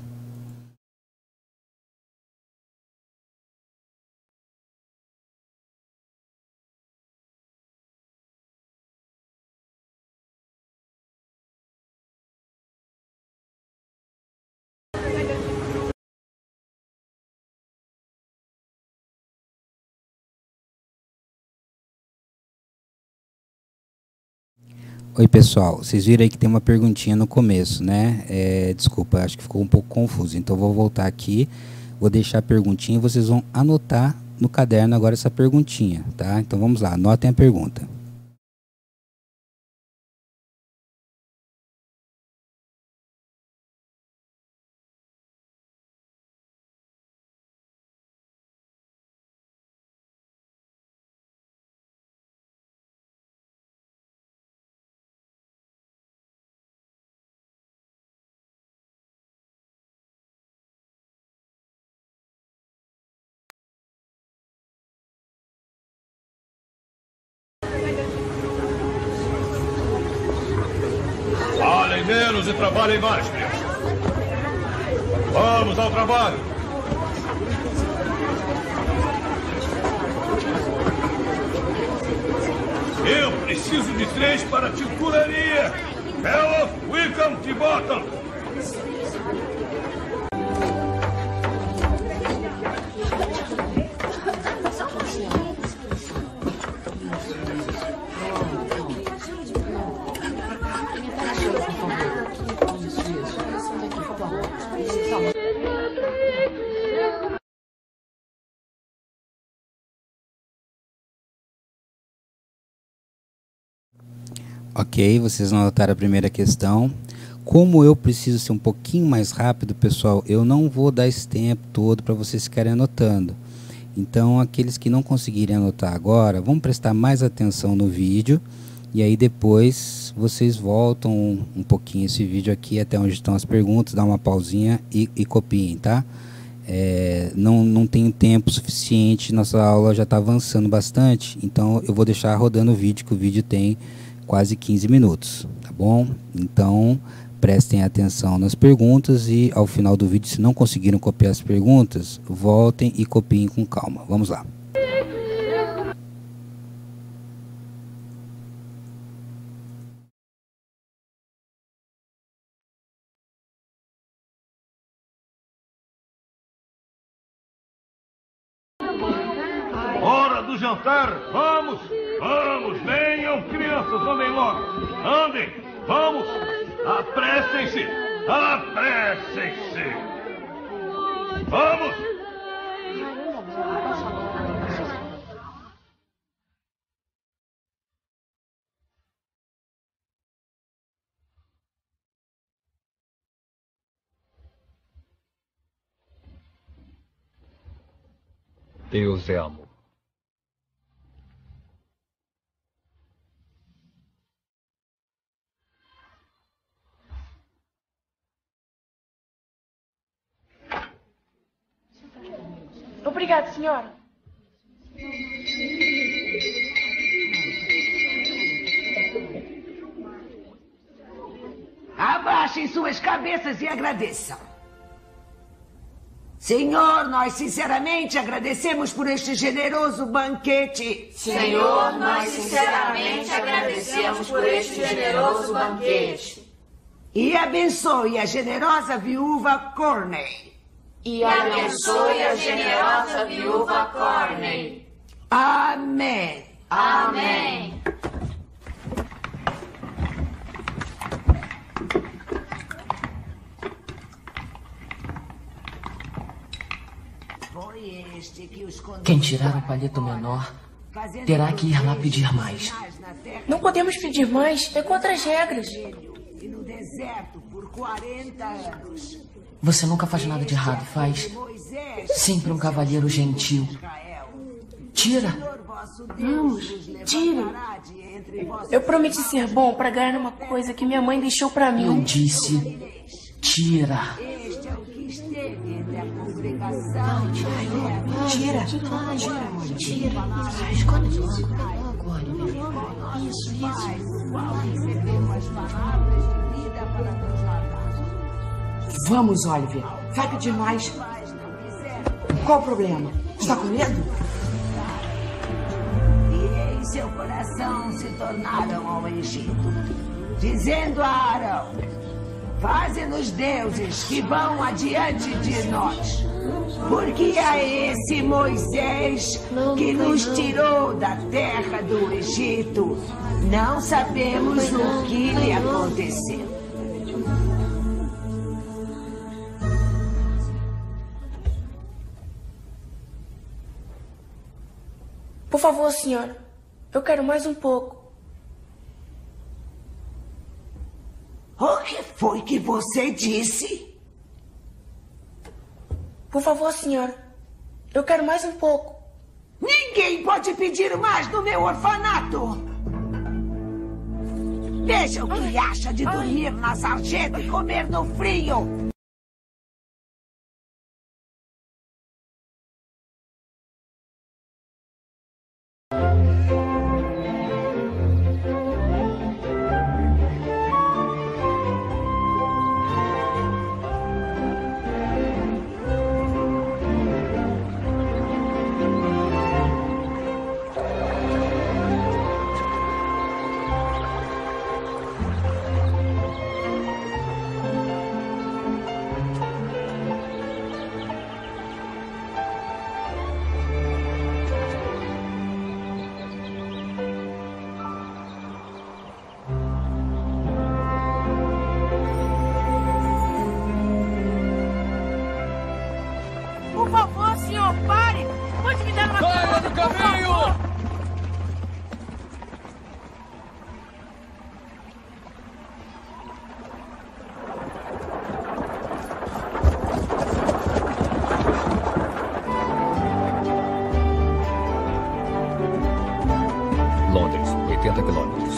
Oi, pessoal, vocês viram aí que tem uma perguntinha no começo, né? Desculpa, acho que ficou um pouco confuso, então vou voltar aqui, vou deixar a perguntinha e vocês vão anotar no caderno agora essa perguntinha, tá? Então vamos lá, anotem a pergunta. Falem menos e trabalhem mais, crianças. Vamos ao trabalho. Eu preciso de 3 para a tinturaria. Hello, Wickham e Bottom. Ok, vocês anotaram a primeira questão. Como eu preciso ser um pouquinho mais rápido, pessoal, eu não vou dar esse tempo todo para vocês ficarem anotando. Então, aqueles que não conseguirem anotar agora, vão prestar mais atenção no vídeo. E aí depois vocês voltam um pouquinho esse vídeo aqui até onde estão as perguntas, dá uma pausinha e copiem, tá? Não tenho tempo suficiente, nossa aula já está avançando bastante, então eu vou deixar rodando o vídeo, que o vídeo tem quase 15 minutos, tá bom? Então, prestem atenção nas perguntas e ao final do vídeo, se não conseguiram copiar as perguntas, voltem e copiem com calma. Vamos lá. Hora do jantar! Vamos! Vamos! Venham, crianças! Andem logo! Andem! Vamos! Apressem-se! Apressem-se! Vamos! Deus é amor. Obrigado, senhora. Abaixem suas cabeças e agradeçam. Senhor, nós sinceramente agradecemos por este generoso banquete. Senhor, nós sinceramente agradecemos por este generoso banquete. E abençoe a generosa viúva Corney. E abençoe a generosa viúva Corney. Amém. Amém. Quem tirar o palheto menor terá que ir lá pedir mais. Não podemos pedir mais, é contra as regras. E no deserto por 40 anos. Você nunca faz nada de errado, faz? Sempre um cavalheiro gentil. Tira. Vamos, tire. Eu prometi ser bom para ganhar uma coisa que minha mãe deixou para mim. Eu disse, tira. Este é o que esteve entre a congregação. Tira. Escolhe isso. Recebeu as palavras de vida para nos guardar. Vamos, Oliver. Vai pedir mais. Qual o problema? Está com medo? E em seu coração se tornaram ao Egito, dizendo a Arão: faze-nos deuses que vão adiante de nós. Porque a esse Moisés que nos tirou da terra do Egito, não sabemos o que lhe aconteceu. Por favor, senhora. Eu quero mais um pouco. O que foi que você disse? Por favor, senhora. Eu quero mais um pouco. Ninguém pode pedir mais no meu orfanato. Veja o que acha de dormir na sarjeta e comer no frio. Por favor, senhor, pare! Pode me dar uma Saia do caminho! Londres, 80 quilômetros.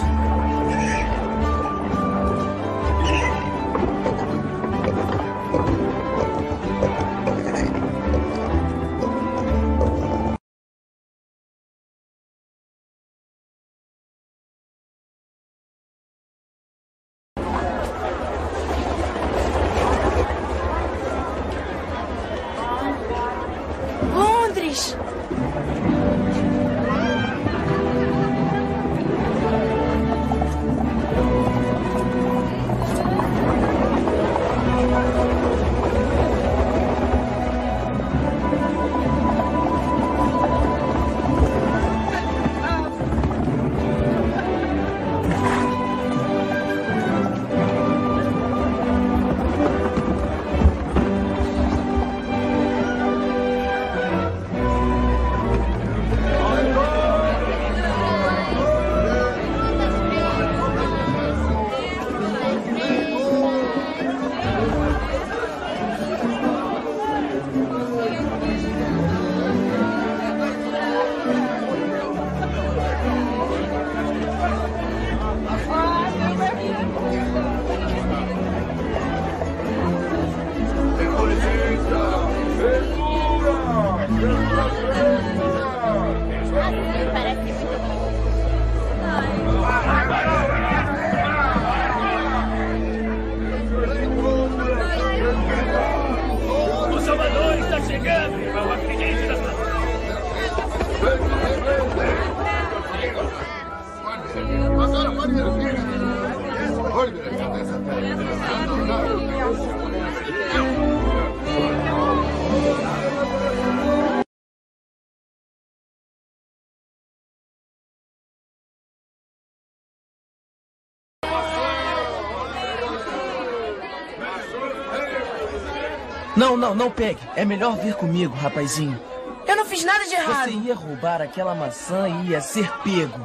Não pegue. É melhor vir comigo, rapazinho. Eu não fiz nada de errado. Você ia roubar aquela maçã e ia ser pego.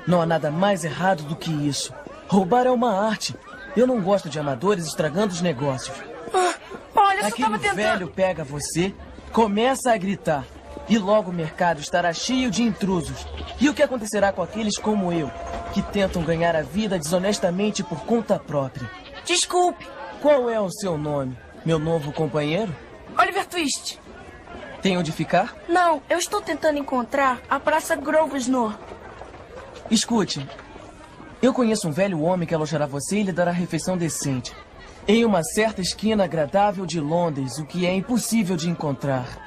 Não há nada mais errado do que isso. Roubar é uma arte. Eu não gosto de amadores estragando os negócios. Olha, eu só Aquele tava tentando... velho pega você, começa a gritar. E logo o mercado estará cheio de intrusos. E o que acontecerá com aqueles como eu, que tentam ganhar a vida desonestamente por conta própria? Desculpe. Qual é o seu nome, meu novo companheiro? Oliver Twist. Tem onde ficar? Não, eu estou tentando encontrar a Praça Grosvenor. Escute, eu conheço um velho homem que alojará você e lhe dará refeição decente. Em uma certa esquina agradável de Londres, o que é impossível de encontrar.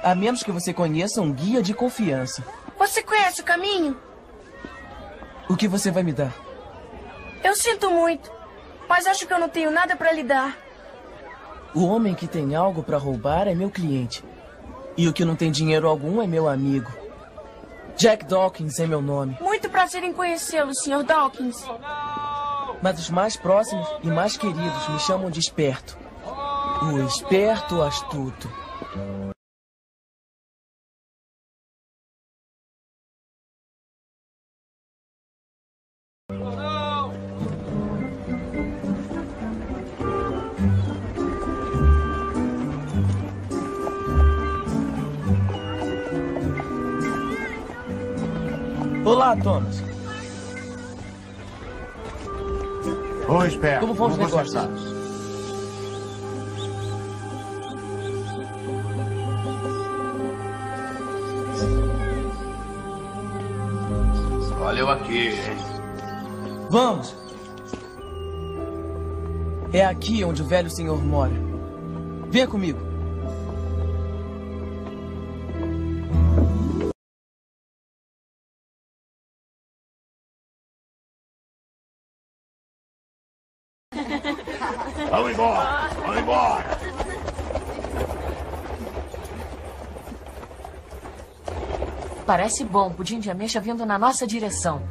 A menos que você conheça um guia de confiança. Você conhece o caminho? O que você vai me dar? Eu sinto muito, mas acho que eu não tenho nada para lhe dar. O homem que tem algo para roubar é meu cliente. E o que não tem dinheiro algum é meu amigo. Jack Dawkins é meu nome. Muito prazer em conhecê-lo, Sr. Dawkins. Mas os mais próximos e mais queridos me chamam de esperto. O esperto astuto. Olá, Thomas. Oi, esperto. Como vão os negócios? Olha eu aqui, hein? Vamos. É aqui onde o velho senhor mora. Venha comigo. Vamos embora! Vamos embora! Parece bom, pudim de ameixa vindo na nossa direção.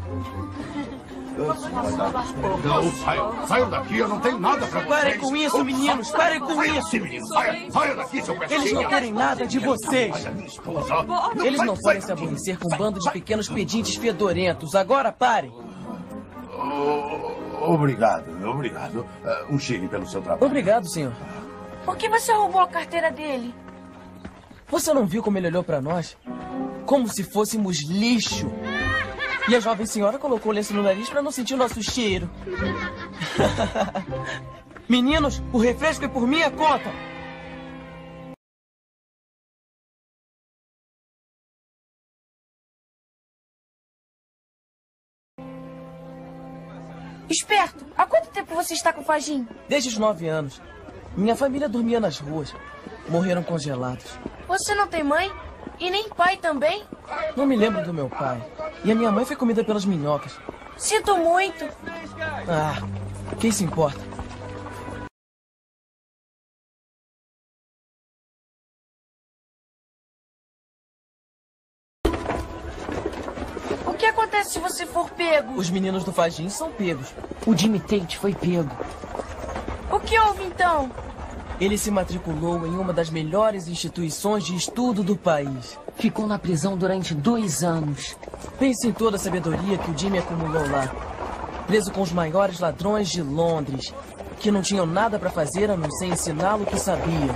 Não, saiam daqui, eu não tenho nada pra vocês. Parem com isso, meninos, parem com isso. Saia daqui, seu pessoal. Eles não querem nada de vocês. Olha, minha esposa. Eles não podem se aborrecer com um bando de pequenos pedintes fedorentos. Agora parem. Obrigado. Um Chile pelo seu trabalho. Obrigado, senhor. Por que você roubou a carteira dele? Você não viu como ele olhou pra nós? Como se fôssemos lixo. E a jovem senhora colocou o lenço no nariz pra não sentir o nosso cheiro. Meninos, o refresco é por minha conta. Esperto, há quanto tempo você está com o Fagin? Desde os 9 anos. Minha família dormia nas ruas. Morreram congelados. Você não tem mãe? E nem pai também? Não me lembro do meu pai. E a minha mãe foi comida pelas minhocas. Sinto muito. Ah, quem se importa? O que acontece se você for pego? Os meninos do Fagin são pegos. O Jimmy Tate foi pego. O que houve então? Ele se matriculou em uma das melhores instituições de estudo do país. Ficou na prisão durante 2 anos. Pense em toda a sabedoria que o Jimmy acumulou lá. Preso com os maiores ladrões de Londres, que não tinham nada para fazer a não ser ensiná-lo o que sabia.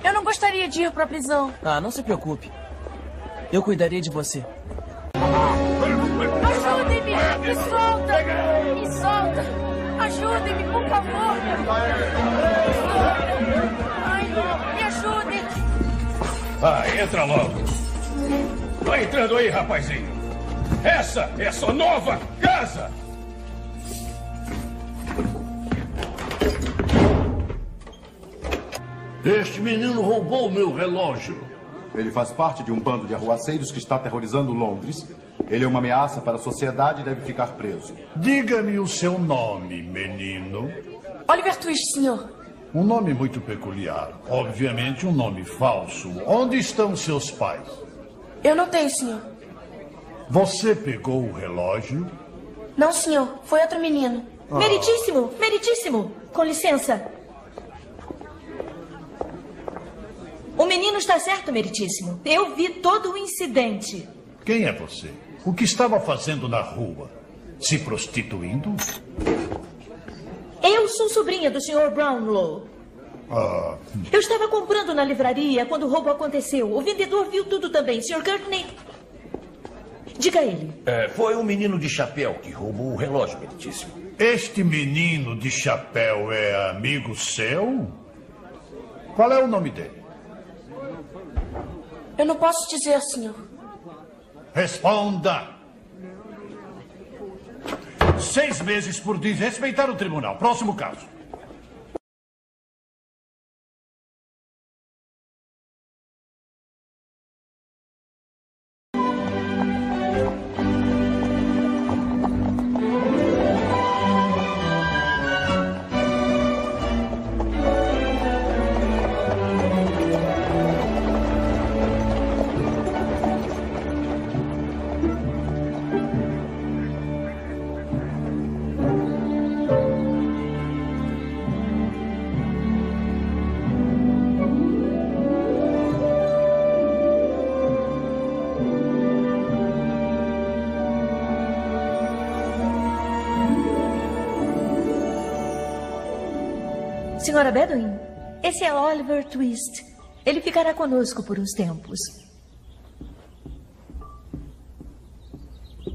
Eu não gostaria de ir para a prisão. Ah, não se preocupe. Eu cuidarei de você. Ajude-me! Me solta! Me solta! Ajude-me, por favor! Me solta! Ai, me ajude! Vai, entra logo. Vai entrando aí, rapazinho. Essa é a sua nova casa! Este menino roubou meu relógio. Ele faz parte de um bando de arruaceiros que está aterrorizando Londres. Ele é uma ameaça para a sociedade e deve ficar preso. Diga-me o seu nome, menino. Oliver Twist, senhor. Um nome muito peculiar. Obviamente um nome falso. Onde estão seus pais? Eu não tenho, senhor. Você pegou o relógio? Não, senhor. Foi outro menino. Meritíssimo! Meritíssimo! Com licença. O menino está certo, meritíssimo. Eu vi todo o incidente. Quem é você? O que estava fazendo na rua? Se prostituindo? Eu sou sobrinha do Sr. Brownlow. Ah. Eu estava comprando na livraria quando o roubo aconteceu. O vendedor viu tudo também. Sr. Courtney, diga a ele. Foi um menino de chapéu que roubou o relógio, meritíssimo. Este menino de chapéu é amigo seu? Qual é o nome dele? Eu não posso dizer, senhor. Responda! 6 meses por desrespeitar o tribunal. Próximo caso. Senhora Bedouin, esse é Oliver Twist. Ele ficará conosco por uns tempos.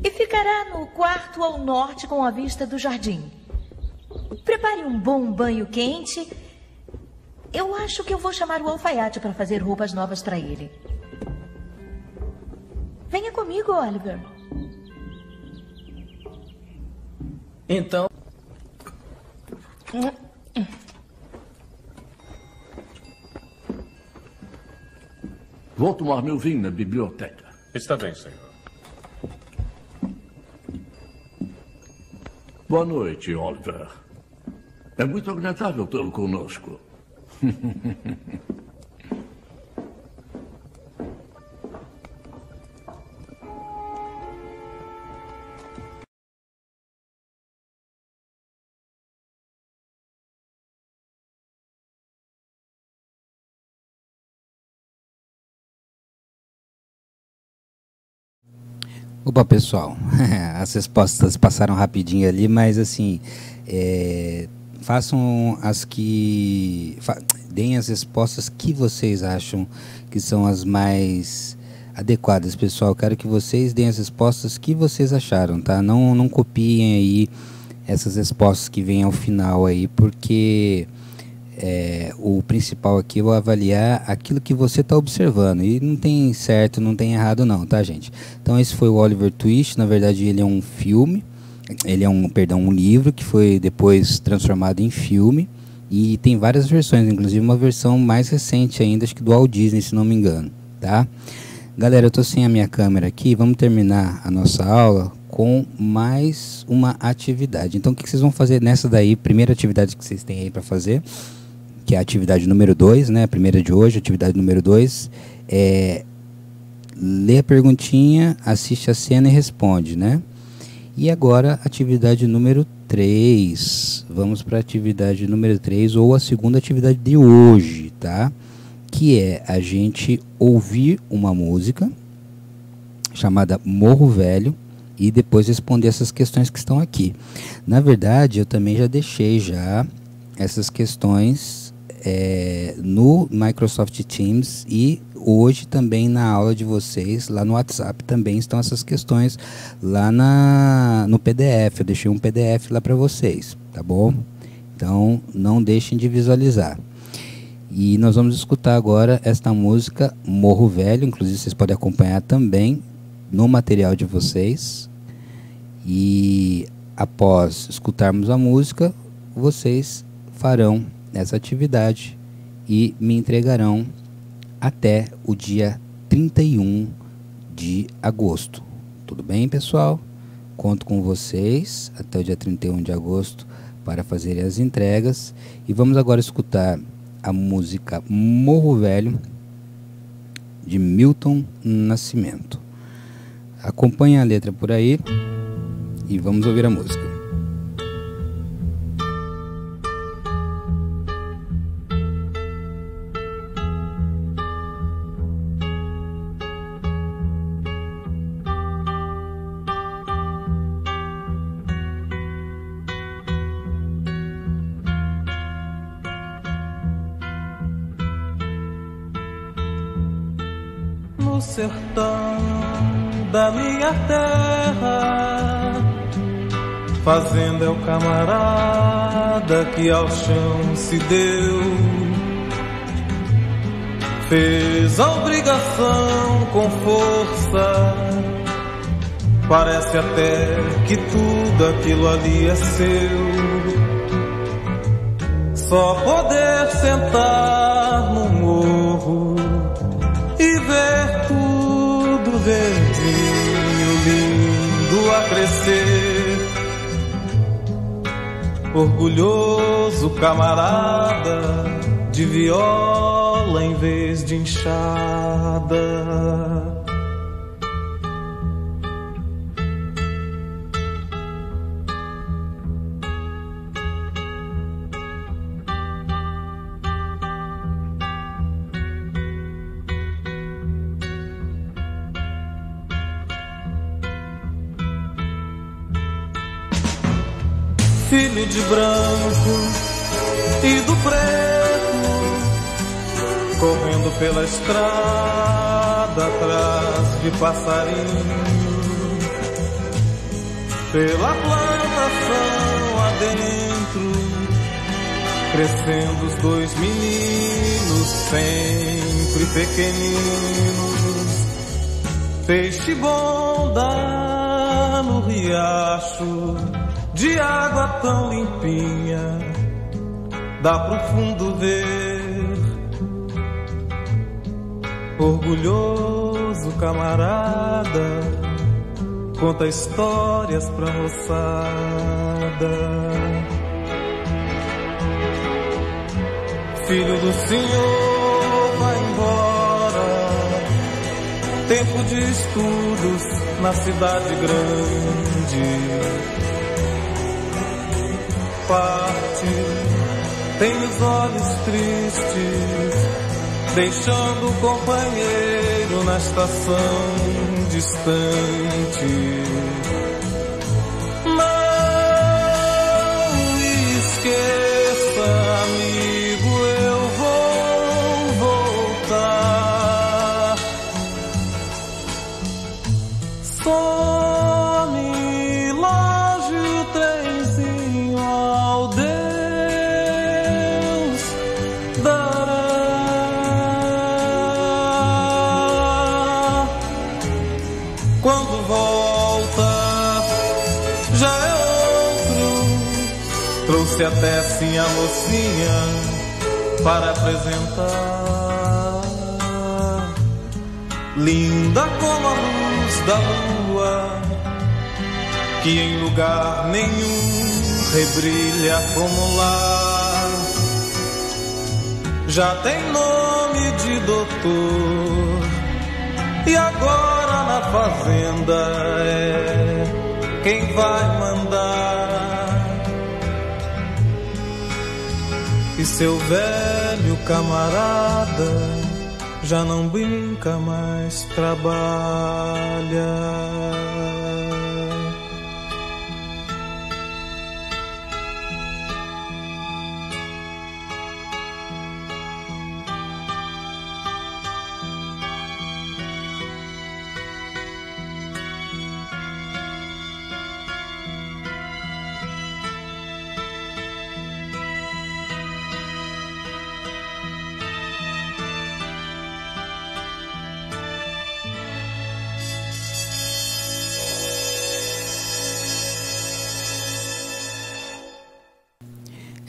E ficará no quarto ao norte com a vista do jardim. Prepare um bom banho quente. Eu acho que eu vou chamar o alfaiate para fazer roupas novas para ele. Venha comigo, Oliver. Então... Vou tomar meu vinho na biblioteca. Está bem, senhor. Boa noite, Oliver. É muito agradável tê-lo conosco. Opa, pessoal, as respostas passaram rapidinho ali, mas assim, façam as que... deem as respostas que vocês acham que são as mais adequadas, pessoal. Quero que vocês deem as respostas que vocês acharam, tá? Não copiem aí essas respostas que vêm ao final aí, porque... o principal aqui eu vou avaliar aquilo que você está observando, e não tem certo, não tem errado não, tá, gente? Então esse foi o Oliver Twist. Na verdade ele é um filme, ele é um livro que foi depois transformado em filme, e tem várias versões, inclusive uma versão mais recente ainda, acho que do Walt Disney, se não me engano, tá? Galera, eu tô sem a minha câmera aqui, vamos terminar a nossa aula com mais uma atividade. Então o que vocês vão fazer nessa daí, primeira atividade que vocês têm aí para fazer, que é a atividade número 2, né? A primeira de hoje, atividade número 2, lê a perguntinha, assiste a cena e responde, né? E agora, atividade número 3. Vamos para a atividade número 3, ou a segunda atividade de hoje, tá? Que é a gente ouvir uma música chamada Morro Velho e depois responder essas questões que estão aqui. Na verdade, eu também já deixei essas questões no Microsoft Teams, e hoje também na aula de vocês lá no WhatsApp também estão essas questões lá no PDF. Eu deixei um PDF lá para vocês, tá bom? Então não deixem de visualizar. E nós vamos escutar agora esta música Morro Velho. Inclusive vocês podem acompanhar também no material de vocês, e após escutarmos a música vocês farão essa atividade e me entregarão até o dia 31 de agosto. Tudo bem, pessoal? Conto com vocês até o dia 31 de agosto para fazerem as entregas. E vamos agora escutar a música Morro Velho, de Milton Nascimento. Acompanhe a letra por aí e vamos ouvir a música. do sertão da minha terra. Fazenda é o camarada que ao chão se deu. Fez a obrigação com força. Parece até que tudo aquilo ali é seu. Só poder sentar no morro e ver tudo verdinho, lindo a crescer. Orgulhoso camarada de viola em vez de enxada. Filho de branco e do preto, correndo pela estrada atrás de passarinho, pela plantação adentro, crescendo os dois meninos sempre pequeninos. Peixe bom dá no riacho, de água tão limpinha, dá pro fundo ver. Orgulhoso camarada, conta histórias pra moçada. Filho do Senhor, vai embora, tempo de estudos na cidade grande. Parte, tem os olhos tristes, deixando o companheiro na estação distante. Não esqueça, amigo, eu vou voltar. Some longe o trenzinho, ao Deus dará. Quando volta, já é outro. Trouxe até sim a mocinha para apresentar. Linda como a luz da lua, que em lugar nenhum rebrilha como lá. Já tem nome de doutor, e agora na fazenda é quem vai mandar. E seu velho camarada já não brinca, mais trabalha.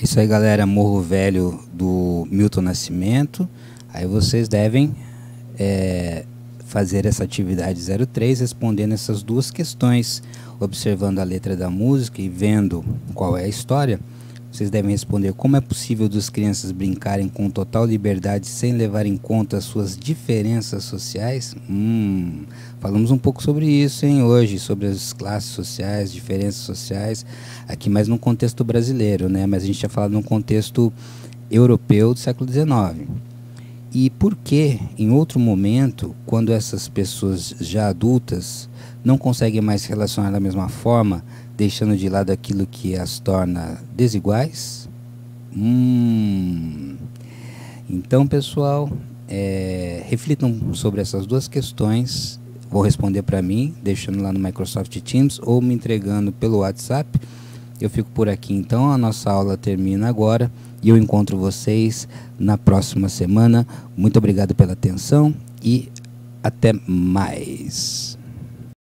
Isso aí, galera, Morro Velho do Milton Nascimento. Aí vocês devem fazer essa atividade 03 respondendo essas duas questões, observando a letra da música e vendo qual é a história. Vocês devem responder: como é possível duas crianças brincarem com total liberdade sem levar em conta as suas diferenças sociais? Falamos um pouco sobre isso, hein, hoje, sobre as classes sociais, diferenças sociais, aqui mais no contexto brasileiro, né? Mas a gente tinha falado num contexto europeu do século XIX. E por que, em outro momento, quando essas pessoas já adultas não conseguem mais se relacionar da mesma forma, deixando de lado aquilo que as torna desiguais? Então, pessoal, reflitam sobre essas duas questões. Vou responder para mim, deixando lá no Microsoft Teams ou me entregando pelo WhatsApp. Eu fico por aqui então, a nossa aula termina agora e eu encontro vocês na próxima semana. Muito obrigado pela atenção e até mais.